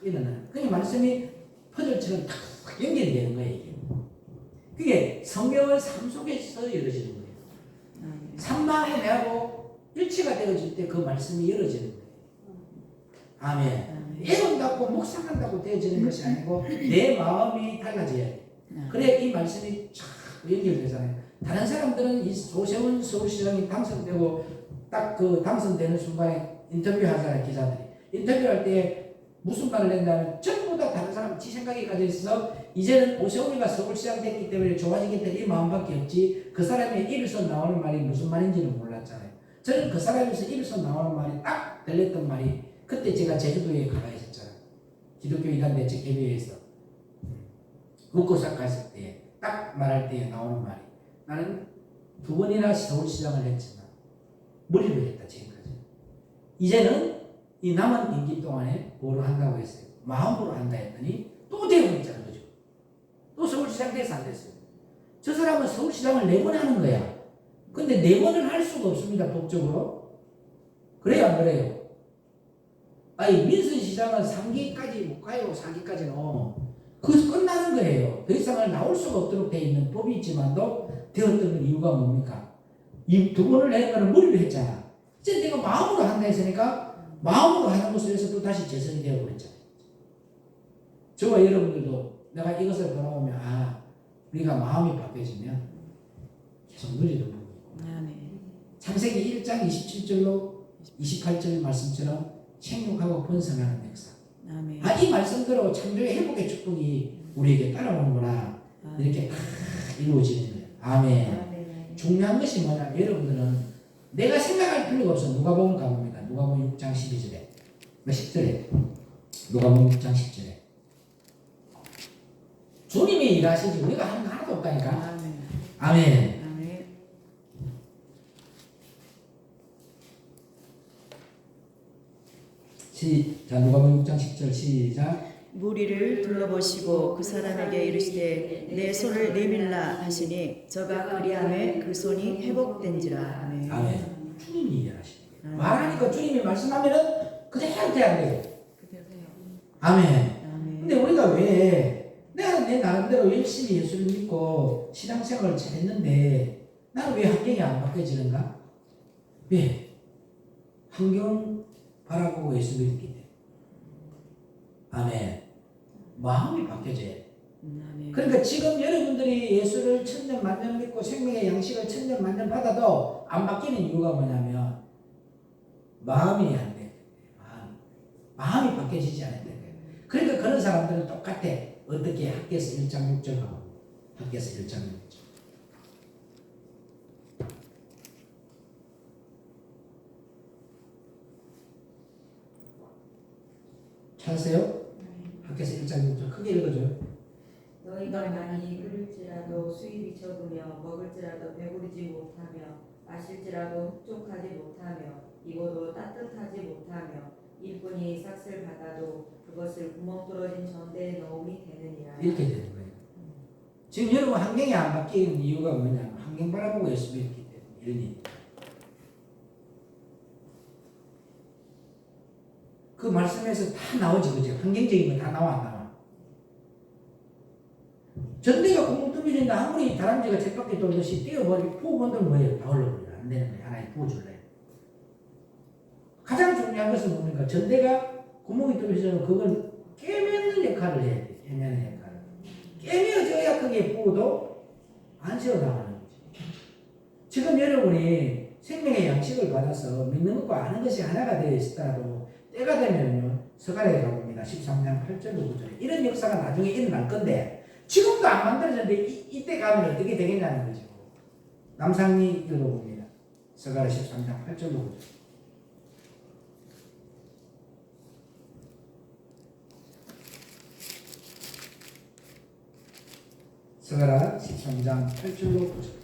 일어나는 그게 말씀이 퍼즐처럼 탁 연결되는 거예요. 이게. 그게 성경을 삶 속에서 열어지는 거예요. 삶하고 내하고 일치가 되어질 때 그 말씀이 열어지는 거예요. 아멘. 애원받고 묵상한다고 되어지는 것이 아니고 내 마음이 달라져야 돼. 그래 이 말씀이 쫙 연결되잖아요. 다른 사람들은 이 조세훈 서울시장이 당선되고 딱 그 당선되는 순간에 인터뷰하잖아요. 기자들이. 인터뷰할 때 무슨 말을 했냐면 전부 다 다른 사람 지 생각이 가져 있어서 이제는 오세훈이가 서울시장 됐기 때문에 좋아지겠다 이 마음밖에 없지 그 사람의 입에서 나오는 말이 무슨 말인지는 몰랐잖아요. 저는 그 사람에서 입에서 나오는 말이 딱 들렸던 말이 그때 제가 제주도에 가가 있었잖아요. 기독교 이단 대책 협의회에서 묵고사 갔을 때 딱 말할 때 나오는 말이 나는 2번이나 서울시장을 했지만 머리로 했다 지금까지. 이제는 이 남은 임기 동안에 뭐로 한다고 했어요? 마음으로 한다 했더니 또 되고 있잖아요. 그죠? 또 서울시장 돼서 안 됐어요. 저 사람은 서울시장을 4번 하는 거야. 근데 4번을 할 수가 없습니다. 법적으로. 그래요 안 그래요? 아니 민선시장은 3기까지 못 가요. 4기까지는. 그것이 끝나는 거예요. 더 이상은 나올 수가 없도록 되어 있는 법이 있지만도 되었던 이유가 뭡니까? 이 2번을 낸 거는 머리로 했잖아. 이제 내가 마음으로 한다 했으니까 마음으로 하는 것을 위해서 또 다시 재선이 되어버렸잖아요. 저와 여러분들도 내가 이것을 바라보면 우리가 마음이 바뀌어지면 계속 누리는 부분이고 창세기 1장 27절로 28절 말씀처럼 생육하고 번성하는 역사. 이 말씀대로 창조의 회복의 축복이 우리에게 따라오는구나. 이렇게 다 이루어지는 거예요. 아멘. 중요한 것이 뭐냐? 여러분들은 내가 생각할 필요가 없어. 누가복음 가봅니다. 누가복음 6장 12절에 10절에 누가복음 6장 10절에 주님이 일하시지 우리가 하는 거 하나도 없다니까. 아멘. 자, 누가복음 6장 10절 시작. 무리를 둘러보시고 그 사람에게 이르시되 내 손을 내밀라 하시니 저가 그리하매 그 손이 회복된지라. 아멘. 주님이 일하시는 거예요. 말하니까 주님이 말씀하면은 그대로 돼야 돼요. 아멘. 근데 우리가 왜 내가 내 나름대로 열심히 예수를 믿고 신앙생활을 잘했는데 나는 왜 환경이 안 바뀌어지는가? 왜? 환경 바라보고 예수 믿기 때문에. 아멘. 마음이 바뀌어져야 돼. 아멘. 그러니까 지금 여러분들이 예수를 천년 만년 믿고 생명의 양식을 천년 만년 받아도 안 바뀌는 이유가 뭐냐면 마음이 안 돼. 마음이 바뀌어지지 않았다. 그러니까 그런 사람들은 똑같아. 어떻게 학교에서 1장 6절하고 학교에서 1장 6절. 찾으세요? 학교에서 1장 6절 크게 읽어줘요. 너희가 많이 그릴지라도 수입이 적으며 먹을지라도 배부르지 못하며 마실지라도 흡족하지 못하며 입어도 따뜻하지 못하며 일꾼이 삭슬 받아도 그것을 구멍 뚫어진 전대에 넣음이 되느니라. 이렇게 되는 거예요. 지금 여러분 환경이 안 바뀌는 이유가 뭐냐면 환경 바라보고 예수 믿기 때문에 이런 일이. 그 말씀에서 다 나오지 그죠? 환경적인 거 다 나와 안 나와? 전대가 구멍 뚫어진다 아무리 다람쥐가 쳇바퀴 돌듯이 뛰어버리고 부어본들 뭐예요? 다 흘러버려요. 안 되는 거예요. 하나님 부어줄래요. 가장 중요한 것은 뭡니까? 전대가 구멍이 뚫어지면 그걸 깨매는 역할을 해야 돼. 깨매는 역할을. 깨매어져야 그게 부어도 안 새어나가는 거지. 지금 여러분이 생명의 양식을 받아서 믿는 것과 아는 것이 하나가 되어 있더라도 때가 되면요. 서가래 가봅니다. 13장 8절 9절에 이런 역사가 나중에 일어날 건데 지금도 안 만들어졌는데 이때 가면 어떻게 되겠냐는 거죠. 남상이 읽어봅니다. 서가래 13장 8절 9절. 서가라 13장 8절로 9절.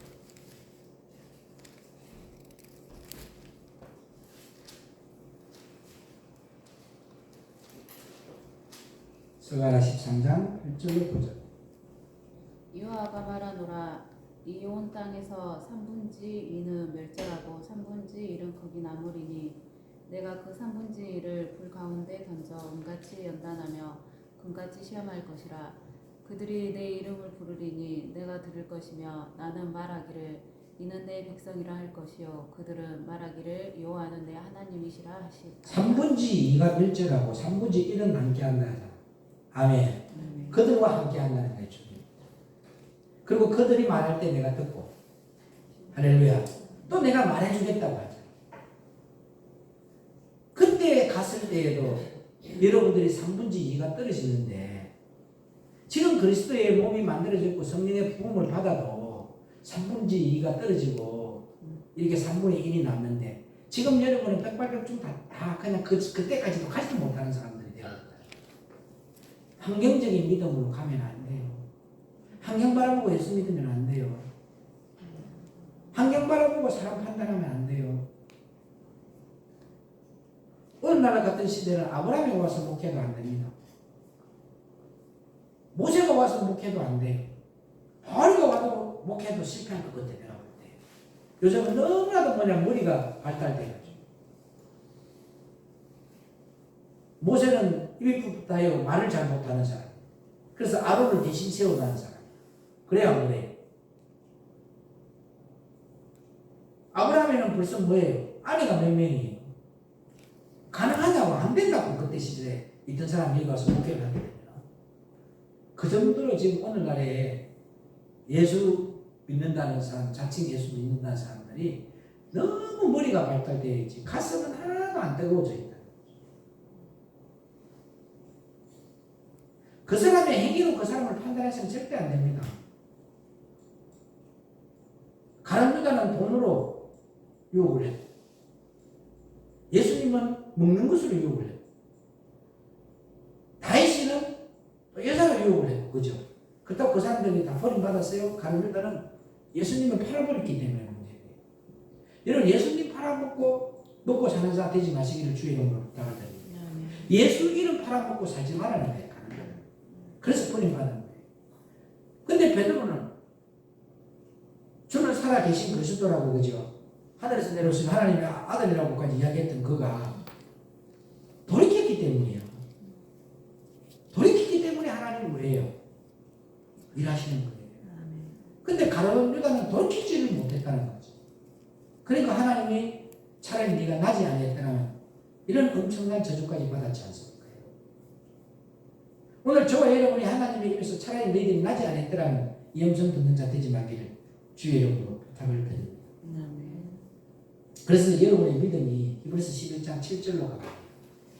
서가라 13장 8절로 9절. 여호와가 말하노라 이 온 땅에서 3분지 2는 멸절하고 3분지 1은 거기 남으리니 내가 그 3분지 1을 불 가운데 던져 은같이 연단하며 금같이 시험할 것이라. 그들이 내 이름을 부르리니 내가 들을 것이며 나는 말하기를 이는 내 백성이라 할 것이요 그들은 말하기를 여호와는 내 하나님이시라 하시리라. 3분지 2가 멸절하고 3분지 1은 함께한다 하잖아. 아멘. 그들과 함께한다는 거예요. 그리고 그들이 말할 때 내가 듣고 할렐루야. 또 내가 말해주겠다고 하죠. 그때 갔을 때에도 여러분들이 3분지 2가 떨어지는데 지금 그리스도의 몸이 만들어졌고 성령의 부음을 받아도 3분지 2가 떨어지고 이렇게 3분의 1이 남는데 지금 여러분은 백발백중 다 그냥 그때까지도 가지 못하는 사람들이 되었다. 환경적인 믿음으로 가면 안 돼요. 환경 바라보고 예수 믿으면 안 돼요. 환경 바라보고 사람 판단하면 안 돼요. 어느 나라 같은 시대는 아브라함이 와서 목회도 안 됩니다. 모세가 와서 목회도 안 돼요. 바울이가 와도 목회도 실패한 것 같아 내가 볼 때. 요즘은 너무나도 머리가 발달돼가지고. 모세는 입이 붓다요 말을 잘 못하는 사람. 그래서 아론을 대신 세우라는 사람. 그래야 안 그래요? 아브라함에는 벌써 뭐예요? 아내가 몇 명이에요? 가능하냐고 안 된다고 그때 시절에 있던 사람이 여기 와서 목회를 하게 됩니다. 그 정도로 지금 오늘날에 예수 믿는다는 사람, 자칭 예수 믿는다는 사람들이 너무 머리가 발달되어 있지 가슴은 하나도 안 뜨거워져 있다. 그 사람의 행위로 그 사람을 판단해서는 절대 안 됩니다. 가룟 유다는 돈으로 유혹을 해요. 예수님은 먹는 것으로 유혹을 해요. 다윗이는 여자로 유혹을 해요. 그죠? 그렇다고 그 사람들이 다 버림받았어요? 가룟 유다는 예수님을 팔아버렸기 때문에 문제예요. 여러분 예수님 팔아먹고 사는 자 되지 마시기를 주의 이름으로 부탁드립니다. 예수 이름 팔아먹고 살지 말라는 거예요. 가룟 유다는. 그래서 버림받은 거예요. 근데 베드로는 주는 살아계신 그리스도라고 그죠? 하늘에서 내려오신 하나님의 아들이라고까지 이야기했던 그가 돌이켰기 때문이에요. 돌이켰기 때문에 하나님은 뭐예요? 일하시는 거예요. 근데 가룟 유다는 돌이키지를 못했다는 거죠. 그러니까 하나님이 차라리 네가 나지 아니했더라면 이런 엄청난 저주까지 받았지 않습니까? 오늘 저와 여러분이 하나님의 입에서 차라리 너희들이 나지 않았더라면 이 음성 듣는 자 되지 말기를 주의 이름으로 부탁을 드립니다. 그래서 여러분의 믿음이 히브리서 11장 7절로 가고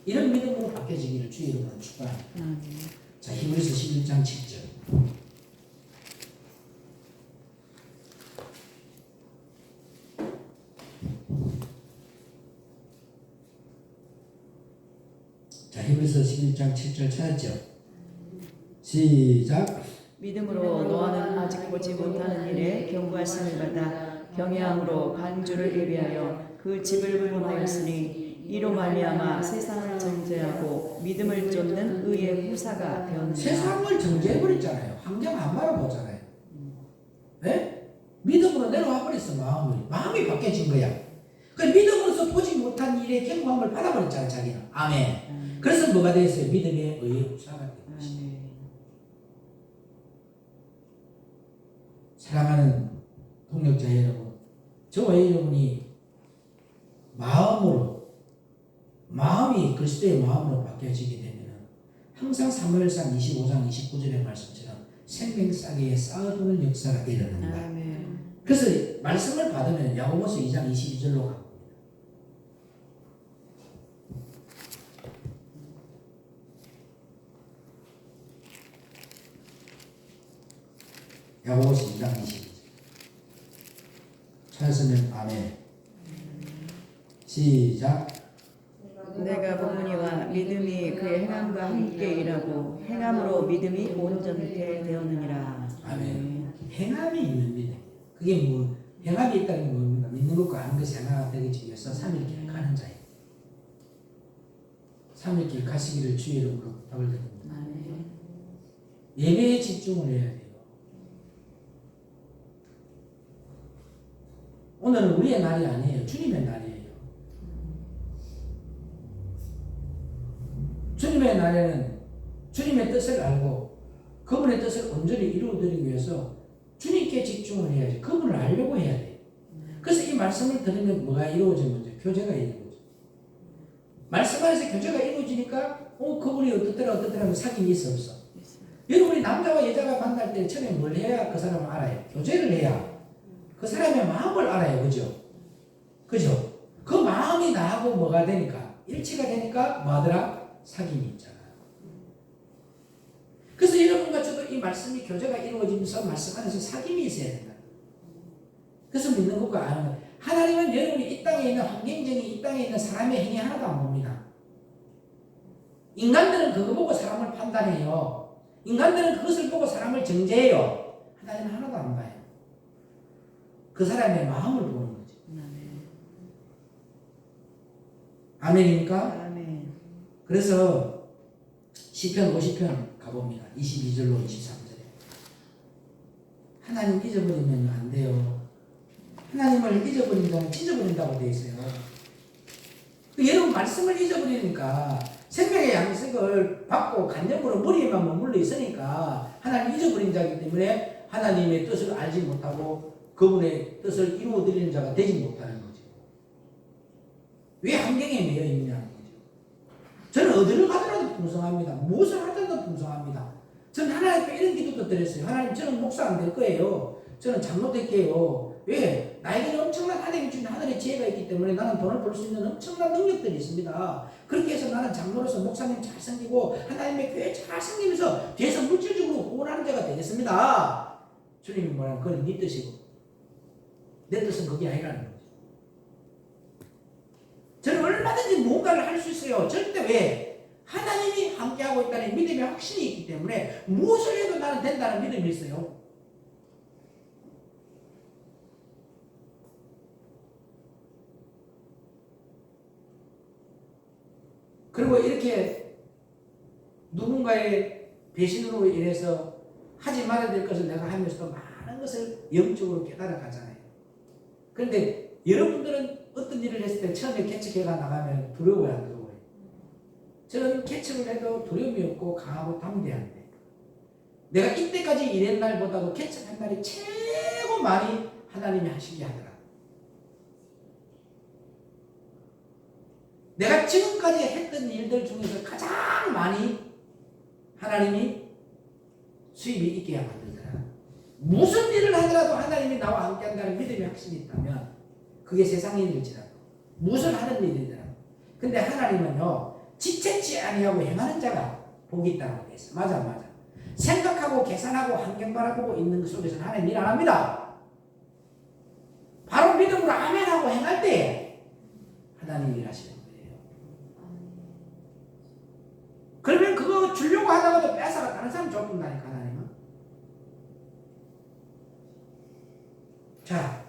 이런 믿음으로 바뀌어지기를 주의 이름으로 축원합니다. 자, 히브리서 11장 7절. 자, 히브리서 11장 7절 찾았죠? 시작. 믿음으로 노아는 아직 보지 못하는 일에 경고하심을 받아 경외함으로 간주를 예비하여 그 집을 불문하였으니 이로 말미암아 세상을 정죄하고 믿음을 쫓는 의의 후사가 되었느니라. 세상을 정죄해버렸잖아요. 환경 안 바라보잖아요. 네? 믿음으로 내려와 버렸어. 마음이 바뀌어진 거야. 그 믿음으로서 보지 못한 일에 경고함을 받아버렸잖아요. 자기는. 아멘. 그래서 뭐가 되었어요? 믿음의 의의 후사가 된 것입니다. 사랑하는 동역자 여러분, 저와 여러분이 마음이 그리스도의 마음으로 바뀌어지게 되면 항상 사무엘상 25장 29절의 말씀처럼 생명싸개에 쌓아두는 역사가 일어난다. 그래서 말씀을 받으면 야고보서 2장 22절로 갑니다. 야고보서 2장 22절 찾았으면 아멘. 시작. 내가 보느니와 믿음이 그의 행함과 함께 일하고 행함으로 믿음이 온전케 되었느니라. 아멘. 행함이 있는 믿음. 그게 뭐 행함이 있다는 게 뭡니까? 믿는 것과 하는 것이 하나가 되기 위해서 3일길 가는 자예요. 3일길 가시기를 주의 이름으로 부탁을 드립니다. 예배에 집중을 해야 돼요. 오늘은 우리의 날이 아니에요. 주님의 날이에요. 주님의 날에는 주님의 뜻을 알고 그분의 뜻을 온전히 이루어드리기 위해서 주님께 집중을 해야지. 그분을 알려고 해야 돼요. 그래서 이 말씀을 들으면 뭐가 이루어지는 거죠? 교제가 이루어져요. 말씀 안에서 교제가 이루어지니까 그분이 어떻더라 하면 사귐이 있어 없어? 여러분이 남자와 여자가 만날 때 처음에 뭘 해야 그 사람을 알아요? 교제를 해야 그 사람의 마음을 알아요. 그죠? 그죠? 그 마음이 나하고 뭐가 되니까 일치가 되니까 뭐 하더라? 사귐이 있잖아요. 그래서 여러분과 저도 이 말씀이 교제가 이루어지면서 말씀 안에서 사귐이 있어야 된다. 그래서 믿는 것과 아는 것. 하나님은 여러분이 이 땅에 있는 환경적인 이 땅에 있는 사람의 행위 하나도 안 봅니다. 인간들은 그거 보고 사람을 판단해요. 인간들은 그것을 보고 사람을 정죄해요. 하나님은 하나도 안 봐요. 그 사람의 마음을 보는 거죠. 아멘입니까? 아멘. 그래서 시편 50편 가봅니다. 22절로 23절에 하나님 잊어버리면 안 돼요. 하나님을 잊어버린 자는 찢어버린다고 되어 있어요. 여러분 말씀을 잊어버리니까 생명의 양식을 받고 간접으로 머리에만 머물러 있으니까 하나님 잊어버린 자이기 때문에 하나님의 뜻을 알지 못하고 그분의 뜻을 이루어드리는 자가 되지 못하는 거죠. 왜 환경에 매여 있느냐는 거죠. 저는 어디를 가더라도 풍성합니다. 무엇을 하더라도 풍성합니다. 저는 하나님께 이런 기도도 드렸어요. 하나님, 저는 목사 안 될 거예요. 저는 장로 될게요. 왜? 나에게는 엄청난 하나님 주신 하늘의 지혜가 있기 때문에 나는 돈을 벌 수 있는 엄청난 능력들이 있습니다. 그렇게 해서 나는 장로로서 목사님 잘 섬기고 하나님의 교회 잘 섬기면서 뒤에서 물질적으로 후원하는 자가 되겠습니다. 주님이 뭐라는 그건 네 뜻이고 내 뜻은 그게 아니라는 거죠. 저는 얼마든지 뭔가를 할 수 있어요. 절대 왜? 하나님이 함께하고 있다는 믿음의 확신이 있기 때문에 무엇을 해도 나는 된다는 믿음이 있어요. 그리고 이렇게 누군가의 배신으로 인해서 하지 말아야 될 것을 내가 하면서도 많은 것을 영적으로 깨달아 가잖아요. 그런데 여러분들은 어떤 일을 했을 때 처음에 개척회가 나가면 두려워요, 안 두려워요? 저는 개척을 해도 두려움이 없고 강하고 담대한데 내가 이때까지 일한 날보다도 개척한 날이 최고 많이 하나님이 하시게 하더라. 내가 지금까지 했던 일들 중에서 가장 많이 하나님이 수입이 있게 만들더라. 무슨 일을 하더라도 하나님이 나와 함께한다는 믿음의 확신이 있다면 그게 세상 일일지라도 무슨 하는 일이더라도. 근데 하나님은요 지체치 아니하고 행하는 자가 복이 있다고 되어 있어. 맞아. 생각하고 계산하고 환경 바라보고 있는 그 속에서는 하나님 일 안 합니다. 바로 믿음으로 아멘하고 행할 때 하나님 일하시는 거예요. 그러면 그거 주려고 하다가도 뺏어가 다른 사람 줘본다니까 하나님은. 자,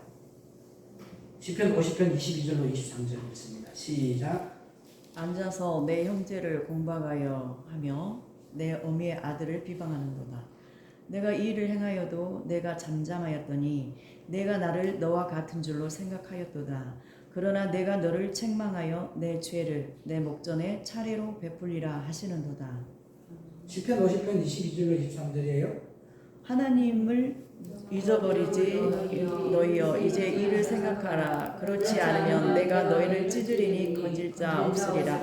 시편 50편 22절로 23절 읽습니다. 시작. 앉아서 내 형제를 공박하여 하며 내 어미의 아들을 비방하는도다. 내가 이 일을 행하여도 내가 잠잠하였더니 내가 나를 너와 같은 줄로 생각하였도다. 그러나 내가 너를 책망하여 내 죄를 내 목전에 차례로 베풀리라 하시는도다. 시편 50편 22절로 23절이에요. 하나님을 잊어버리지 너희여 이제 이를 생각하라. 그렇지 않으면 내가 너희를 찢으리니 건질 자 없으리라.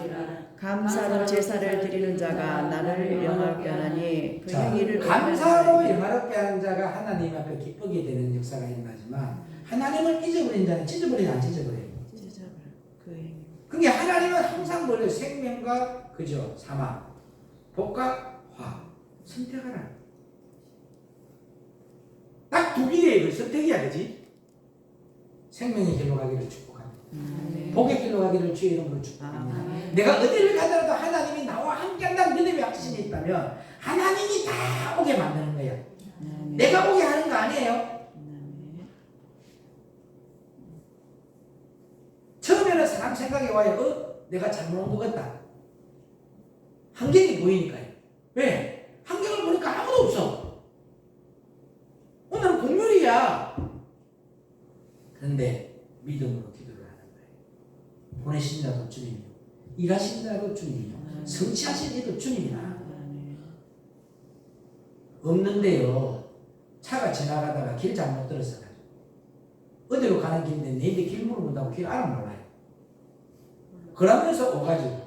감사로 제사를 드리는 자가 나를 영화롭게 하나니 그 행위를 감사로 영화롭게 하는 자가 하나님 앞에 기쁘게 되는 역사가 일어나지만 하나님을 잊어버린 자는 찢어버리지 안 찢어버려요. 그 행위. 그게 하나님은 항상 뭐래요? 생명과 그죠? 사망, 복과 화 선택하라. 딱 두 길이에요. 그 선택이야, 그지? 생명의 길로 가기를 축복합니다. 복의 길로 가기를 주의 이름으로 축복합니다. 내가 어디를 가더라도 하나님이 나와 함께한다는 믿음의 확신이 있다면 하나님이 다 오게 만드는 거야. 내가 오게 하는 거 아니에요. 처음에는 사람 생각이 와요. 내가 잘못 온 것 같다. 환경이 보이니까요. 왜? 환경을 보니까 아무도 없어. 오늘은 공휴일이야. 그런데 믿음으로 기도를 하는 거예요. 보내신 자도 주님이요, 일하신 자도 주님이요, 성취하신 이도 주님이다. 없는데요, 차가 지나가다가 길 잘못 들어서 가지고 어디로 가는 길인데 내인데 길 물어본다고 길 알아 몰라요. 그러면서 오가지고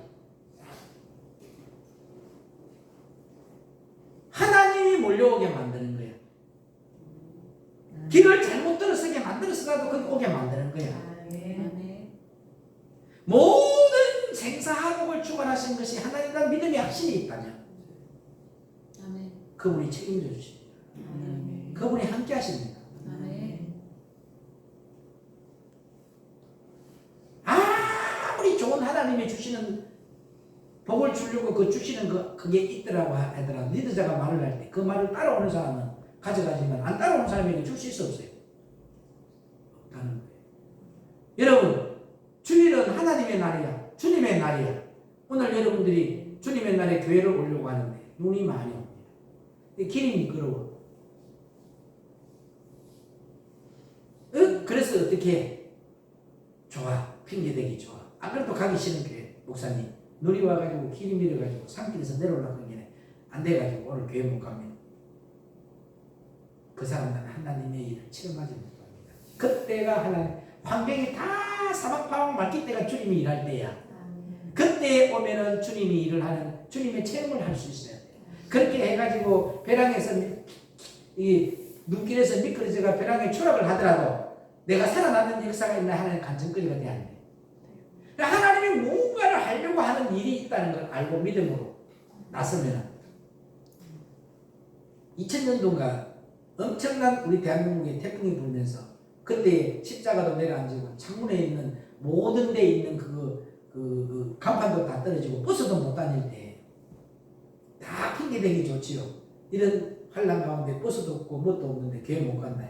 하나님이 몰려오게 만드는 거예요. 길을 잘못 들어서게 만들어서라도 거기 오게 만드는 거예요. 아멘. 모든 생사화복을 주관하신 것이 하나님과 믿음의 확신이 있다면 아멘. 그분이 책임져 주십니다. 그분이 함께 하십니다. 아멘. 아무리 좋은 하나님이 주시는 복을 주려고 그 주시는 그게 있더라고 하더라도 리더자가 말을 할 때 그 말을 따라오는 사람은 가져가지만 안 따라오는 사람에게 줄 수 있어 없어요? 없다는 거예요. 여러분, 주일은 하나님의 날이야. 주님의 날이야. 오늘 여러분들이 주님의 날에 교회를 오려고 하는데 눈이 많이 옵니다. 길이 미끄러워. 그래서 어떻게 해? 좋아. 핑계대기 좋아. 안 그래도 가기 싫은 교회 목사님 눈이 와가지고 길이 밀어가지고 산길에서 내려오려고 하는 게 안 돼가지고 오늘 교회 못 갑니다. 그 사람들은 하나님의 일을 체험하지 못합니다. 그때가 하나님 환경이 다 사막파악 막힐 때가 주님이 일할 때야. 그때 오면은 주님이 일을 하는 주님의 체험을 할 수 있어야 돼요. 그렇게 해가지고 벼랑에서 이 눈길에서 미끄러져가 벼랑에 추락을 하더라도 내가 살아나는 역사가 있나 하는 간증거리가 돼야 돼. 하나님이 뭔가를 하려고 하는 일이 있다는 걸 알고 믿음으로 나서면 2000년도인가 엄청난 우리 대한민국에 태풍이 불면서 그때 십자가도 내려앉고 창문에 있는 모든 데에 있는 그 간판도 다 떨어지고 버스도 못 다닐 때 다 핑계대기 좋지요. 이런 환란 가운데 버스도 없고 뭣도 없는데 교회 못 간다.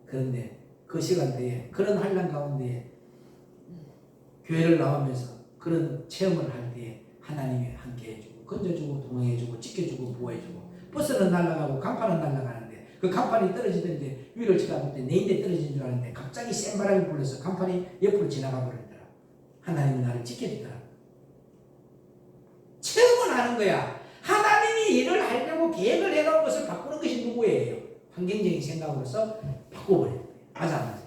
그런데 그 시간대에 그런 환란 가운데 교회를 나오면서 그런 체험을 할 때에 하나님이 함께 해주고 건져주고 동행해주고 지켜주고 보호해주고 버스는 날아가고 간판은 날아가는데 그 간판이 떨어지던데 위를 쳐다볼 때 내인데 떨어진 줄 알았는데 갑자기 센 바람이 불러서 간판이 옆으로 지나가 버리더라. 하나님이 나를 지켜주더라. 체험을 하는 거야. 하나님이 일을 하려고 계획을 해놓은 것을 바꾸는 것이 누구예요? 환경적인 생각으로서 바꿔버려요. 맞아, 맞아요.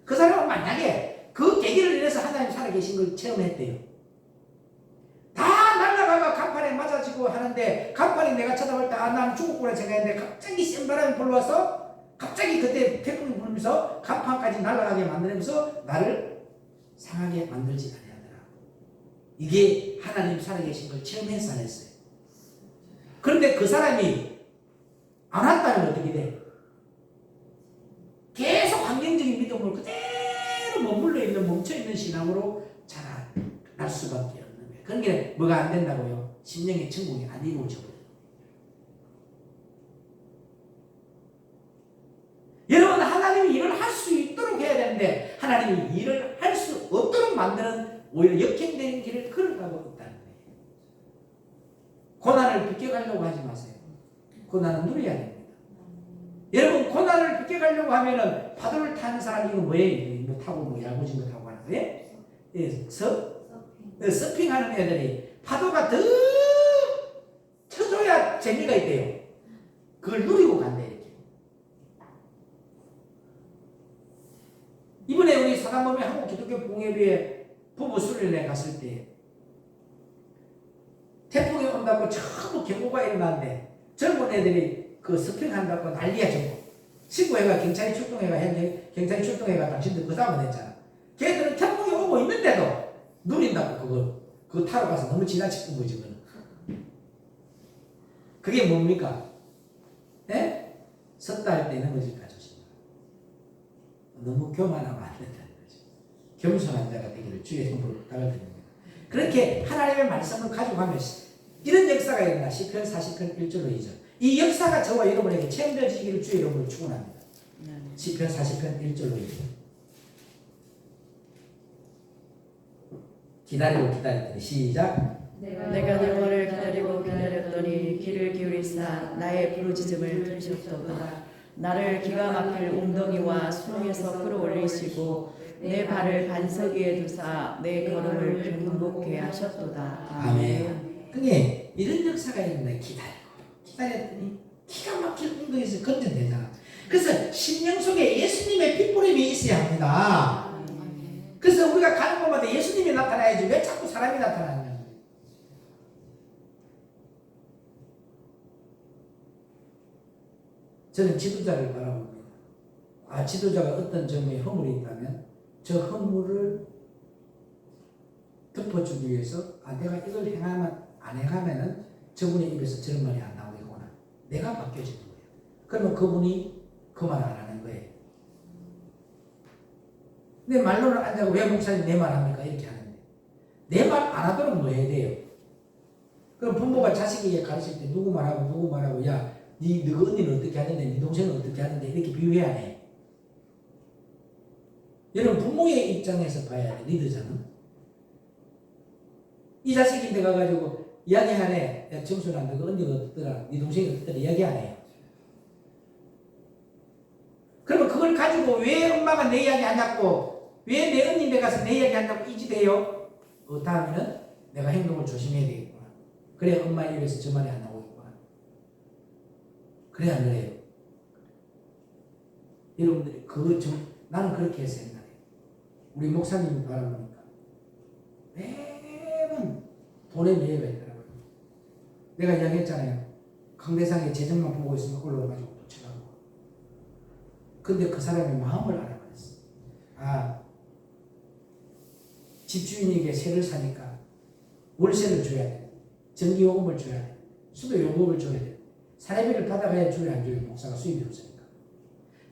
그 사람은 만약에 그 계기를 인해서 하나님 살아계신 걸 체험했대요. 다 날아가가 간판에 맞아지고 치고 하는데 간판이 내가 쳐다볼 때 난 죽었구나 생각했는데 갑자기 센 바람이 불러와서 갑자기 그때 태풍이 불면서 간판까지 날아가게 만들면서 나를 상하게 만들지 아니하더라. 이게 하나님 살아계신 걸 체험해서 안 했어요. 그런데 그 사람이 안 한다면 어떻게 돼? 계속 환경적인 믿음을 그대로 머물러 있는 멈춰있는 신앙으로 자랄 수밖에 없는 거예요. 그런 게 뭐가 안 된다고요? 심령의 천국이 안 이루어져 버려요. 여러분 하나님이 일을 할 수 있도록 해야 되는데 하나님이 일을 할 수 없도록 만드는 오히려 역행되는 길을 걸어가고 있다는 거예요. 고난을 비껴가려고 하지 마세요. 고난은 누려야 됩니다. 여러분 고난을 비껴가려고 하면은 파도를 타는 사람이 이거 뭐예요? 뭐 타고 뭐 야구진 거 타고 하는 거예요? 예, 서핑하는 애들이 파도가 더 쳐줘야 재미가 있대요. 그걸 누리고 간대 이렇게. 이번에 우리 사단법인 한국 기독교 봉예비에 부부 수련회 갔을 때 태풍이 온다고 전부 경고가 일어났는데 젊은 애들이 그 서핑한다고 난리야 전부. 신고해가 경찰이 출동해가 경찰이 출동해가 당신들 그 싸움을 했잖아. 걔들은 태풍이 오고 있는데도 누린다고 그거 타러 가서 너무 지나치는 거지 그거는. 그게 뭡니까? 예? 섰다 할 때 넘어질까 조심하라. 너무 교만하면 안 된다는 거죠. 겸손한 자가 되기를 주의 이름으로 부탁드립니다. 그렇게 하나님의 말씀을 가지고 가면서 이런 역사가 일어나 시편 40편 1절로 2절. 이 역사가 저와 여러분에게 체험되시기를 주의 이름으로 축원합니다. 시편 40편 1절로 2절. 기다렸더니 시작. 내가 여호와를 기다리고 기다렸더니 귀를 기울이사 나의 부르짖음을 들으셨도다. 나를 기가 막힐 웅덩이와 수렁에서 끌어올리시고 내 발을 반석 위에 두사 내 걸음을 균등케 하셨도다. 아멘. 그게 이런 역사가 있는데 기다렸더니 기가 막힐 웅덩이에서 건져내잖아. 그래서 심령 속에 예수님의 핏부림이 있어야 합니다. 그래서 우리가 가는 곳마다 예수님이 나타나야지 왜 자꾸 사람이 나타나냐. 저는 지도자를 바라봅니다. 지도자가 어떤 점에 허물이 있다면 저 허물을 덮어주기 위해서 내가 이걸 안 행하면은 저분의 입에서 저런 말이 안 나오겠구나. 내가 바뀌어지는 거예요. 그러면 그분이 그 말 안 하는 거예요. 내 말로는 안 하고 왜 목사님 내 말 합니까? 이렇게 하는데 내 말 안 하도록 뭐 해야 돼요? 그럼 부모가 자식에게 가르칠 때 누구 말하고 야 너그 언니는 어떻게 하는데 네 동생은 어떻게 하는데 이렇게 비유해야 해. 여러분 부모의 입장에서 봐야 돼. 리더자는 이 자식이 내가 가지고 이야기하네. 야 정순아 너그 언니가 어떻더라 네 동생이 어떻더라 이야기 안 해요. 그러면 그걸 가지고 왜 엄마가 내 이야기 안 하고 왜 내 언니 내 가서 내 이야기 한다고 이지돼요? 다음에는 내가 행동을 조심해야 되겠구나. 그래 엄마 입에서 저 말이 안 나오겠구나. 그래 안 그래요? 여러분들이 나는 그렇게 생각해요. 우리 목사님이 바라보니까 매번 돈의 매여가 있더라고요. 내가 이야기했잖아요. 강대상에 재정만 보고 있으면 올라가지고 또 쳐가고. 근데 그 사람의 마음을 알아버렸어. 집주인에게 세를 사니까 월세를 줘야 돼. 전기요금을 줘야 돼. 수도요금을 줘야 돼. 사례비를 받아가야 줘야 안 줘요. 목사가 수입이 없으니까.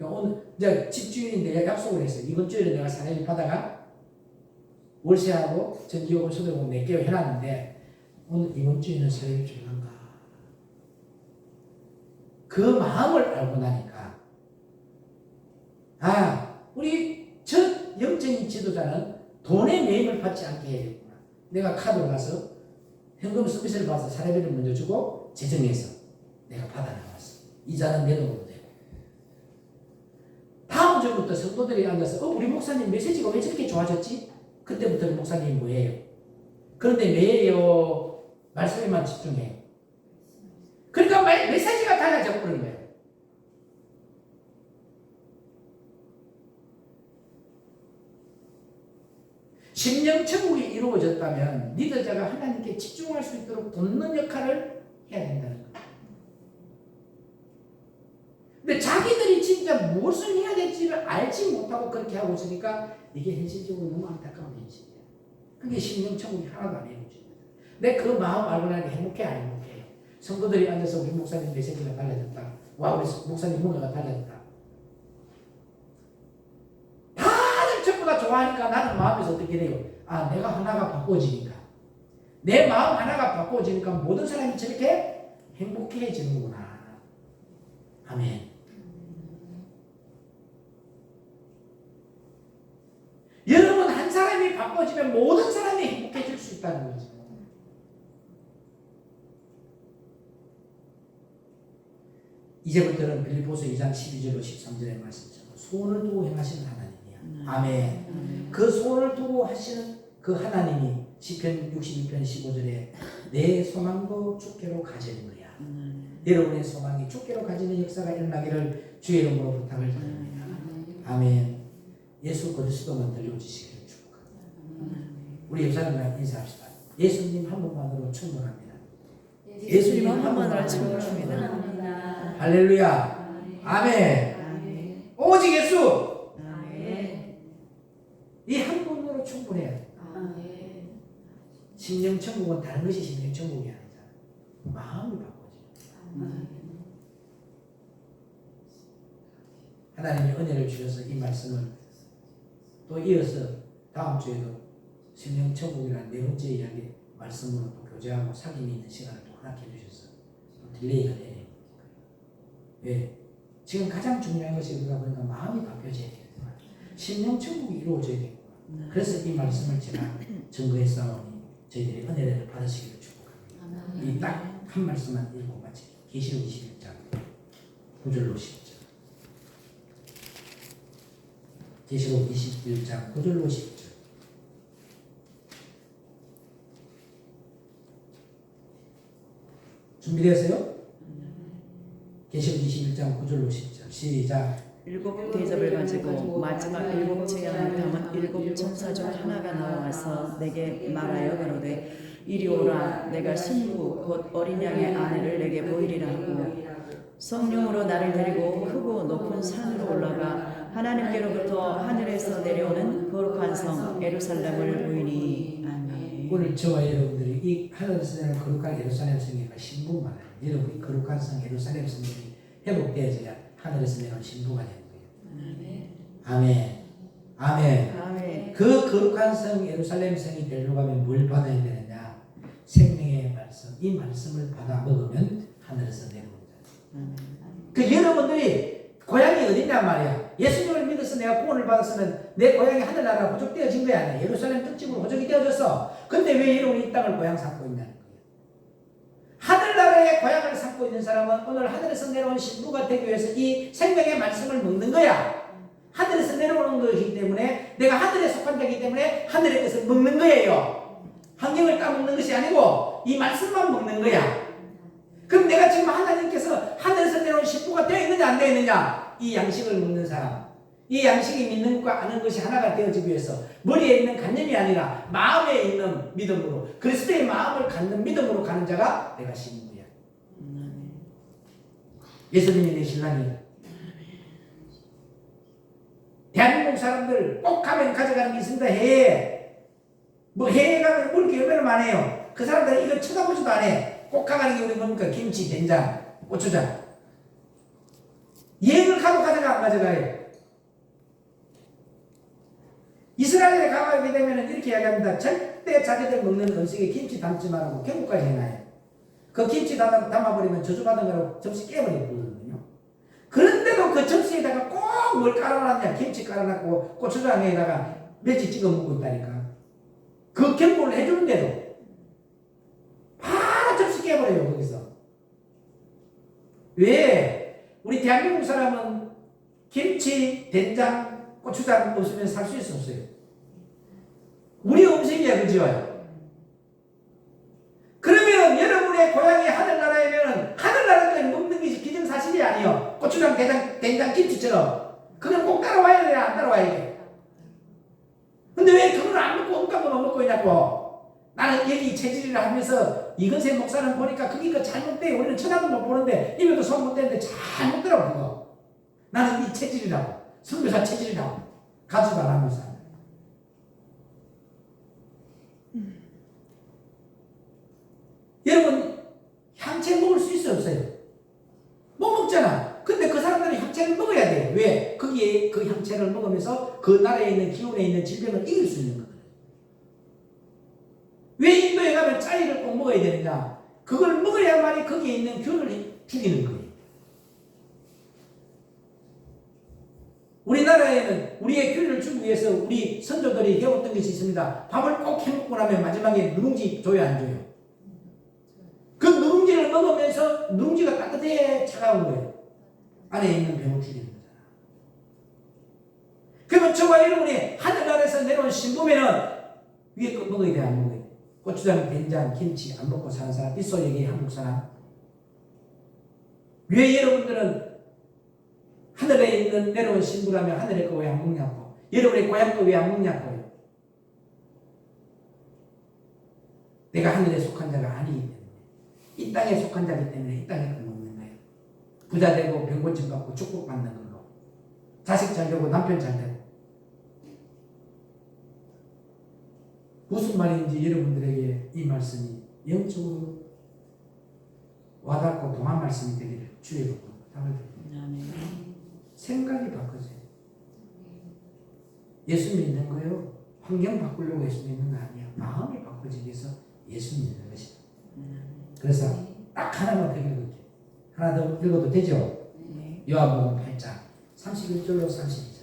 오늘 이제 집주인인데 약속을 했어요. 이번 주에는 내가 사례비 받아가 월세하고 전기요금 수도요금 낼게요 해놨는데 오늘 이번 주에는 사례비 줄란가. 그 마음을 알고 나니까 우리 첫 영적인 지도자는 돈의 매임을 받지 않게 해야겠구나. 내가 카드로 가서 현금 서비스를 받아서 사례비를 먼저 주고 재정해서 내가 받아 나왔어. 이자는 내 돈으로 되고. 다음 주부터 성도들이 앉아서 우리 목사님 메시지가 왜 저렇게 좋아졌지? 그때부터 목사님이 뭐예요? 그런데 매예요. 말씀에만 집중해. 그러니까 메시지가 달라져 버린 거예요. 심령 천국이 이루어졌다면 리더자가 하나님께 집중할 수 있도록 돕는 역할을 해야 된다는 거예요. 근데 자기들이 진짜 무엇을 해야 될지를 알지 못하고 그렇게 하고 있으니까 이게 현실적으로 너무 안타까운 현실이에요. 그게 심령천국이 하나도 안 이루어집니다. 내 그 마음 알고 나니까 행복해 안 행복해? 성도들이 앉아서 우리 목사님 메시지가 달라졌다. 와 우리 목사님 뭔가가 달라졌다. 다들 전부 다 좋아하니까 나는 마음에서 어떻게 돼요? 아 내가 하나가 바꿔지니까 내 마음 하나가 바꿔지니까 모든 사람이 저렇게 행복해지는구나. 아멘. 여러분 한 사람이 바꿔지면 모든 사람이 행복해질 수 있다는 거죠. 이제부터는 빌립보서 2장 12절로 13절의 말씀처럼 소원을 두고 행하시는 하나님이야. 아멘. 그 소원을 두고 하시는 그 하나님이 시편 62편 15절에 내 소망도 주께로 가지는 거야. 여러분의 소망이 주께로 가지는 역사가 일어나기를 주의 이름으로 부탁을 드립니다. 아멘. 예수 그리스도만 들려주시기를 축복합니다. 우리 옆사람과 인사합시다. 예수님 한 분만으로 충분합니다. 예수님 한 분만으로 충분합니다. 할렐루야. 아멘. 오직 예수. 이 한 분으로 충분해요. 심령천국은 다른 것이 심령천국이 아니잖아. 마음이 바꿔져. 하나님이 은혜를 주셔서 이 말씀을 또 이어서 다음 주에도 심령천국이라는 네 번째 이야기 말씀으로 또 교제하고 사귐이 있는 시간을 또 허락해 주셔서 딜레이가 되네요. 예. 지금 가장 중요한 것이 그러다 보니까 마음이 바뀌어져야 돼요. 심령천국이 이루어져야 돼요. 그래서 이 말씀을 제가 증거해 싸우니 저희들이 은혜를 받으시기를 축복합니다. 이 딱 한 말씀만 읽고 마치고 계시록 21장 9절로 10절. 계시록 21장 9절로 10절. 준비되었어요? 계시록 21장 9절로 10절. 시작. 일곱 대접을 가지고 마지막 일곱 재앙을 담은 일곱 천사 중 하나가 나와서 내게 말하여 가로되 이리 오라. 내가 신부 곧 어린 양의 아내를 내게 보이리라 하고 성령으로 나를 데리고 크고 높은 산으로 올라가 하나님께로부터 하늘에서 내려오는 거룩한 성 예루살렘을 보이니. 아멘. 오늘 저와 여러분들이 이 하늘에서 내려온 거룩한 예루살렘 성이가 신부만 해요. 여러분이 거룩한 성 예루살렘 성이 회복되어져야 하늘에서 내려온 신부가 되는 거예요. 아멘. 아멘. 아멘. 그 거룩한 성 예루살렘 성이 되려고 하면 뭘 받아야 되느냐? 생명의 말씀. 이 말씀을 받아 먹으면 하늘에서 내려온다. 그 여러분들이 고향이 어디냐 말이야. 예수님을 믿어서 내가 구원을 받았으면 내 고향이 하늘나라로 호적되어진 거야. 아니야. 예루살렘 특집으로 호적이 되어졌어. 근데 왜 여러분이 이 땅을 고향 삼고 있냐는 거예요. 하늘나라의 고향을 삼고 있는 사람은 오늘 하늘에서 내려온 신부가 되기 위해서 이 생명의 말씀을 먹는 거야. 하늘에서 내려오는 것이기 때문에 내가 하늘에 속한 자이기 때문에 하늘의 것을 먹는 거예요. 환경을 따먹는 것이 아니고 이 말씀만 먹는 거야. 그럼 내가 지금 하나님께서 하늘에서 내려온 신부가 되어 있느냐 안 되어 있느냐? 이 양식을 먹는 사람, 이 양식이 믿는 것과 아는 것이 하나가 되어지기 위해서 머리에 있는 관념이 아니라 마음에 있는 믿음으로 그리스도의 마음을 갖는 믿음으로 가는 자가 내가 신부야. 예수님이 내 신랑이야. 대한민국 사람들 꼭 가면 가져가는 게 있습니다. 해외에 뭐 해외에 가면 물 이렇게 얼마나 많아요. 그 사람들은 이거 쳐다보지도 안 해. 꼭 가가는 게 우리 뭡니까? 김치, 된장, 고추장. 여행을 가도 가져가 안 가져가요. 이스라엘에 가게 되면 이렇게 이야기합니다. 절대 자기들 먹는 음식에 김치 담지 말라고 경고까지 해놔요. 그 김치 담아버리면 저주받은 거라고 접시 깨버리거든요. 그런데도 그 접시에다가 꼭 뭘 깔아놨냐? 김치 깔아놨고 고추장에다가 멸치 찍어 먹고 있다니까. 그 경고를 해주는데도 바로 접시 깨버려요. 거기서. 왜? 우리 대한민국 사람은 김치, 된장, 고추장 없으면 살 수 없어요. 우리 음식이야, 그죠? 그러면 여러분의 고향이 하늘나라이면 하늘나라에 먹는 것이 기정사실이 아니요. 고추장, 된장, 김치처럼. 그건 꼭 따라와야 돼요, 안 따라와야 돼? 근데 왜 그걸 안 먹고 엉뚱한 것만 먹고 있냐고? 나는 여기 체질이라 하면서 이건세 목사는 보니까 그게 잘못돼. 우리는 쳐다도 못 보는데 입에도 손 못 대는데 잘못더라고 그거. 나는 이 체질이라고. 선교사 체질이라고. 가지도 안 하면서. 여러분 향채 먹을 수 있어요 없어요? 못 먹잖아. 근데 그 사람들은 향채를 먹어야 돼요. 왜? 거기에 그 향채를 먹으면서 그 나라에 있는 기운에 있는 질병을 이길 수 있는 거거든요. 왜 인도에 가면 짜이를 꼭 먹어야 되느냐? 그걸 먹어야만이 거기에 있는 균을 죽이는 거예요. 우리나라에는 우리의 균을 주기 위해서 우리 선조들이 해왔던 것이 있습니다. 밥을 꼭 해먹고 나면 마지막에 누룽지 줘요 안 줘요? 그 누룽지를 먹으면서 누룽지가 따뜻해 차가운 거예요. 안에 있는 병을 죽이는 거잖아. 그러면 저와 여러분이 하늘 아래서 내려온 신부면은 위에 거 먹어야 돼 안 먹어야 돼? 고추장, 된장, 김치 안 먹고 사는 사람 있어 여기 한국 사람? 왜 여러분들은 하늘에 있는 내려온 신부라면 하늘의 거 왜 안 먹냐고? 여러분의 고향 거 왜 안 먹냐고요? 내가 하늘에 속한 자가 아니기 때문에 이 땅에 속한 자기 때문에 이 땅에 걸 먹는 거예요. 부자 되고 병고침 받고 축복받는 걸로 자식 잘 되고 남편 잘 되고 무슨 말인지 여러분들에게 이 말씀이 영적으로 와닿고 동한 말씀이 되기를 주의 받고 답을 드립니다. 생각이 바꿔져요. 예수 믿는 거요. 환경 바꾸려고 예수 믿는 거 아니야. 마음이 바꿔지기 위해서 예수 믿는 것이다. 그래서 딱 하나만 더 읽을게요. 하나 더 읽어도 되죠? 네. 요한복음 8장 31절로 32절.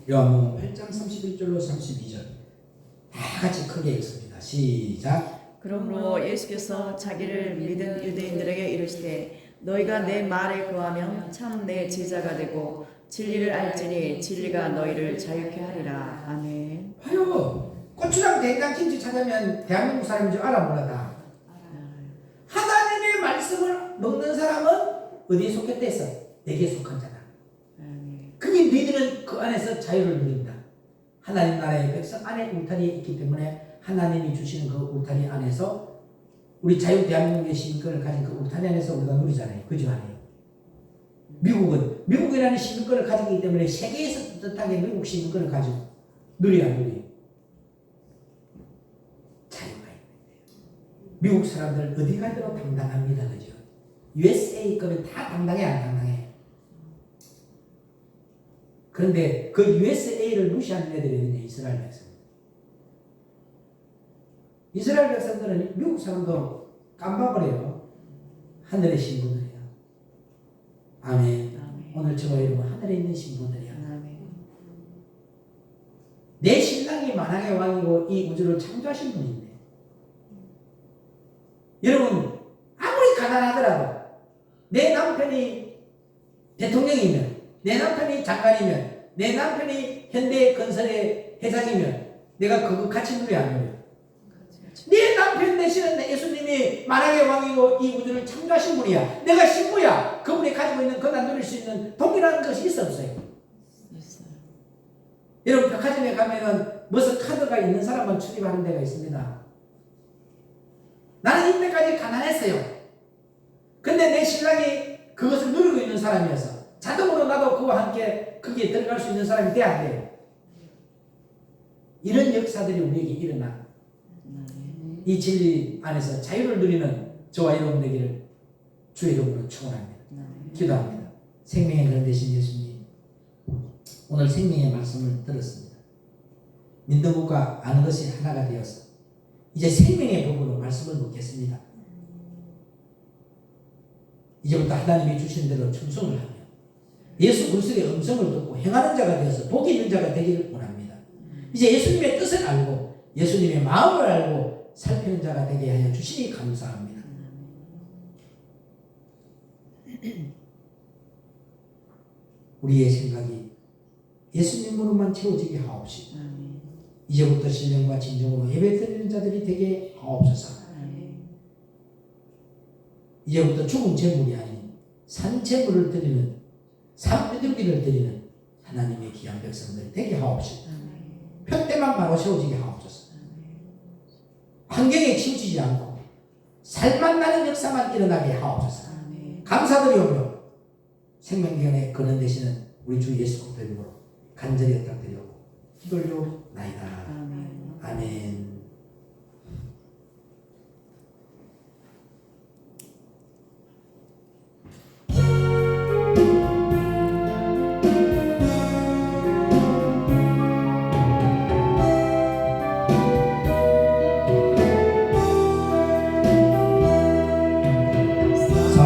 요한복음 8장 31절로 32절. 다 같이 크게 읽습니다. 시작. 그러므로 예수께서 자기를 믿은 유대인들에게 이르시되 너희가 내 말에 거하면 참 내 제자가 되고 진리를 알지니 진리가 너희를 자유케 하리라. 아멘. 봐요. 고추장, 된장, 김치 찾으면 대한민국 사람인 줄 알아 몰라 다. 하나님의 말씀을 먹는 사람은 어디에 속했다 했어? 내게 속한 자다. 아멘. 그게 너희들은 그 안에서 자유를 누린다. 하나님 나라의 백성 안에 울타리에 있기 때문에 하나님이 주시는 그 울타리 안에서 우리 자유 대한민국의 시민권을 가진 그 울타리 안에서 우리가 누리잖아요. 그죠? 아니에요? 미국이라는 시민권을 가지기 때문에 세계에서 떳떳하게 미국 시민권을 가지고 누려야 누리. 자유가 있는데 미국 사람들 어디 가도 당당합니다. 그죠? USA급은 다 당당해 안 당당해? 그런데 그 USA를 무시하는 애들이 있느냐? 이스라엘 백성. 이스라엘 백성들은 미국 사람도 깜빡거려요. 하늘의 신부들이야. 아멘. 오늘 저와 여러분 하늘에 있는 신부들이야. 아멘. 내 신랑이 만왕의 왕이고 이 우주를 창조하신 분인데 여러분 아무리 가난하더라도 내 남편이 대통령이면 내 남편이 장관이면 내 남편이 현대건설의 회장이면 내가 그거 같이 누려 안 누려? 네 남편 되시는 예수님이 만왕의 왕이고 이 우주를 창조하신 분이야. 내가 신부야. 그분이 가지고 있는 그나 누릴 수 있는 동일한 것이 있어 없어요? 있어요. 여러분 백화점에 가면은 무슨 카드가 있는 사람만 출입하는 데가 있습니다. 나는 이때까지 가난했어요. 근데 내 신랑이 그것을 누리고 있는 사람이어서 자동으로 나도 그와 함께 거기에 들어갈 수 있는 사람이 돼야 돼요. 이런 역사들이 우리에게 일어나 이 진리 안에서 자유를 누리는 저와 여러분 되기를 주의 이름으로 축원합니다. 기도합니다. 생명의 그런 대신 예수님, 오늘 생명의 말씀을 들었습니다. 믿는 것과 아는 것이 하나가 되어서 이제 생명의 법으로 말씀을 묻겠습니다. 이제부터 하나님이 주신 대로 충성을 하며 예수 그리스도의 음성을 듣고 행하는 자가 되어서 복이 있는 자가 되기를 원합니다. 이제 예수님의 뜻을 알고 예수님의 마음을 알고 살피는 자가 되게 하여 주시니 감사합니다. 우리의 생각이 예수님으로만 채워지게 하옵시고 이제부터 신령과 진정으로 예배드리는 자들이 되게 하옵소서. 이제부터 죽은 재물이 아닌 산 재물을 드리는 산비둘기를 드리는 하나님의 귀한 백성들 되게 하옵시고 표대만 바로 세워지게 하옵소서. 환경에 치우치지 않고 살만 나는 역사만 일어나게 하옵소서. 감사드리오며 생명기원에 근원 되시는 우리 주 예수 그리스도 이름으로 간절히 부탁드리고 기도올리옵나이다. 아멘.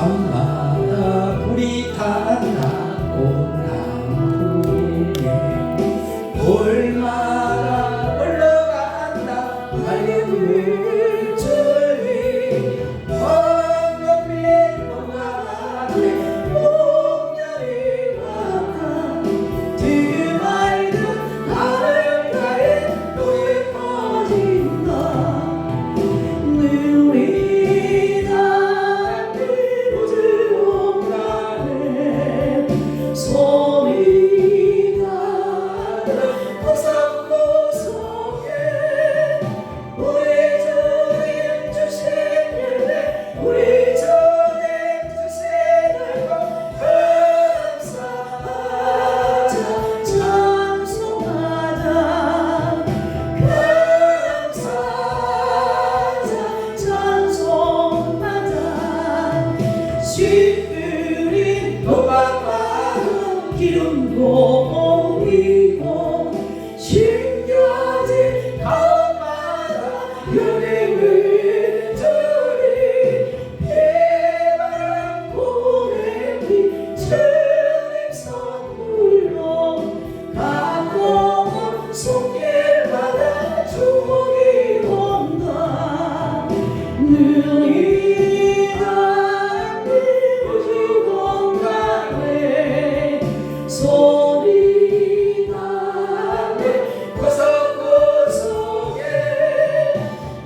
산마다 불이 타나 온나무에 올마다 흘러간다 밝은 물줄이 황금빛 동안에 공연이 왔다 드맑은 하늘가에 노래 퍼진다 눈이 닿는 우주 공간에 소리가 구석구석에 우리 주님 주신 열매 우리 주님 주신 날과 감사하자 찬송하자 감사하자 찬송하자 시들인 도박마음 기름도 옮기고 심겨진 가운마다 열매를 들이 해바람 고래비 주님 선물로 갖고 온 손길마다 축복이 온다 눈이 닿는 우주 공간에 소리 나는 구석구석에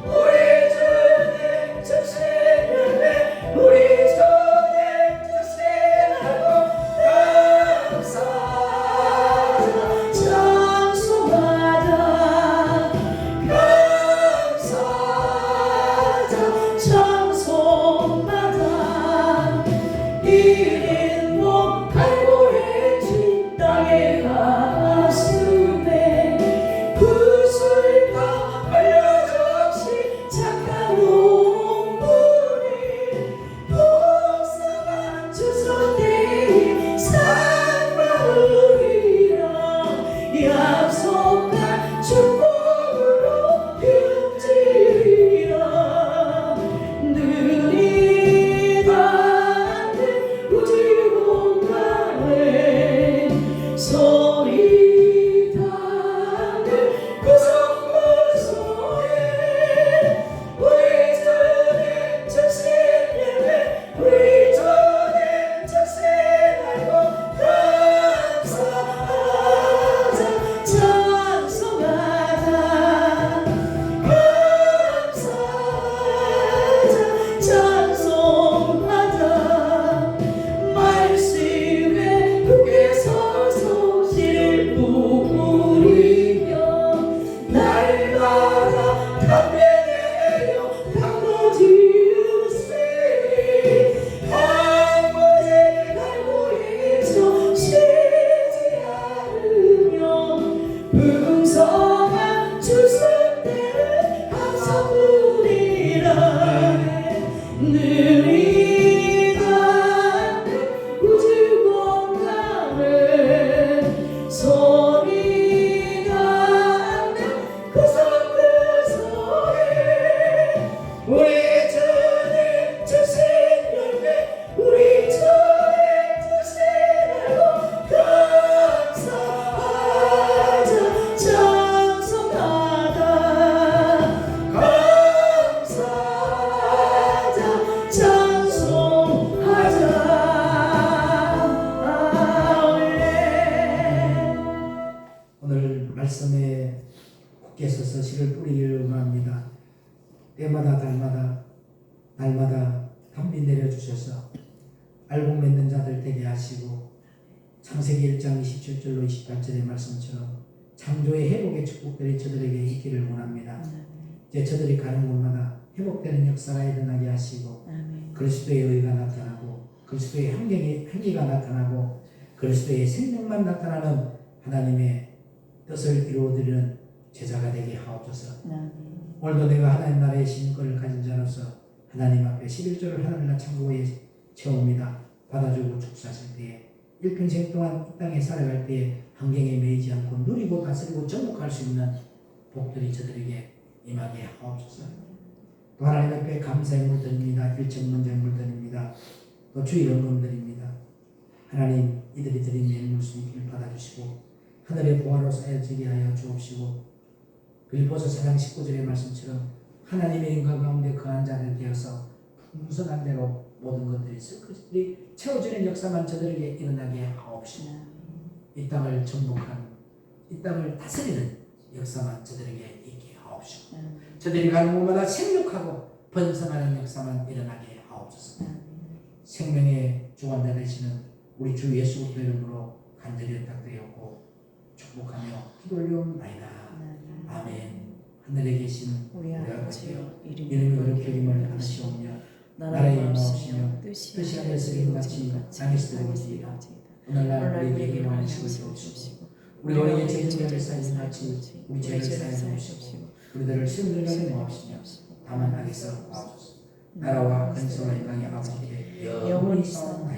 우리 주님 주신 열매 우리 주님 주신 하고 감사하자 찬송하자 감사하자 찬송하자 이른 몸 갈고해진 땅의 가슴에 구슬과 걸려졌시 착한 농부리 복사가 주선되이 산마을이라 약속한 축복으로 융지리라 눈이 닿는 우주 공간에 소리 닿는 구석구석에 우리 주님 주신 열매 우리 주님 주신 알고 감사하자 찬송하자 감사하자 찬송하자 말씀에 굳게 서서 씨를 뿌리며 날마다 담배내어 담궈주세 아버지 갈고리에서 쉬지 않으며 풍성한 주승대를 감사 부리라 눈이 닿는 우주 공간에 소리 닿는 구석구석에 우리 주님 주신 열매 우리 주님 주신 알고 감사하자 찬송하자 감사하자 찬송하자 아멘. 오늘 말씀에 굳게 서서 씨를 뿌리기를 원합니다. 때마다 날마다 담비 내려주셔서 알곡 맺는 자들 되게 하시고 창세기 1장 27절로 28절의 말씀처럼 창조의 회복의 축복들이 저들에게 있기를 원합니다. 이제 저들이 가는 곳마다 회복되는 역사가 일어나게 하시고 그리스도의 의가 나타나고 그리스도의 행위가 나타나고 그리스도의 생명만 나타나는 하나님의 뜻을 이루어드리는 제자가 되게 하옵소서. 오늘도 내가 하나님 나라의 신권을 가진 자로서 하나님 앞에 11조를 하늘나라 천국에 채웁니다. 받아주고 축사하실 때에 일평생 동안 이 땅에 살아갈 때에 환경에 매이지 않고 누리고 다스리고 정복할 수 있는 복들이 저들에게 임하게 하옵소서. 또 하나님 앞에 감사의 물 드립니다. 일천문제 물 드립니다. 또 주의 연금 드립니다. 하나님 이들이 드린 맹물수익을 받아주시고 하늘의 보화로 쌓여지게 하여 주옵시고 빌보서 4장 19절의 말씀처럼 하나님의 인간 가운데 거한 자들 되어서 풍성한 대로 모든 것들이 그것들이 채워지는 역사만 저들에게 일어나게 하옵시고 이 땅을 정복한 이 땅을 다스리는 역사만 저들에게 있게 하옵시고 저들이 가는 곳마다 생육하고 번성하는 역사만 일어나게 하옵소서. 생명의 주관자 되시는 우리 주 예수 그리스도 이름으로 간절히 부탁드렸고 축복하며 기도 올리옵나이다. 아멘. 하늘에 계신 우리 아버지여 이름이 그렇게 여김을 하시오며 나라의 영광이시며 뜻이 하늘에서 이룬같이 땅에서 이루어지이다. 오늘날 우리에게 일용할 것을 주옵시고 우리가 우리에게 죄를 사하신 같이 우리 죄를 사하여 주옵시고 우리들을 시험에 들게 하옵시며 다만 악에서 구하옵소서. 나라와 근세와 영광이 아버지께 영원히 있사옵나이다.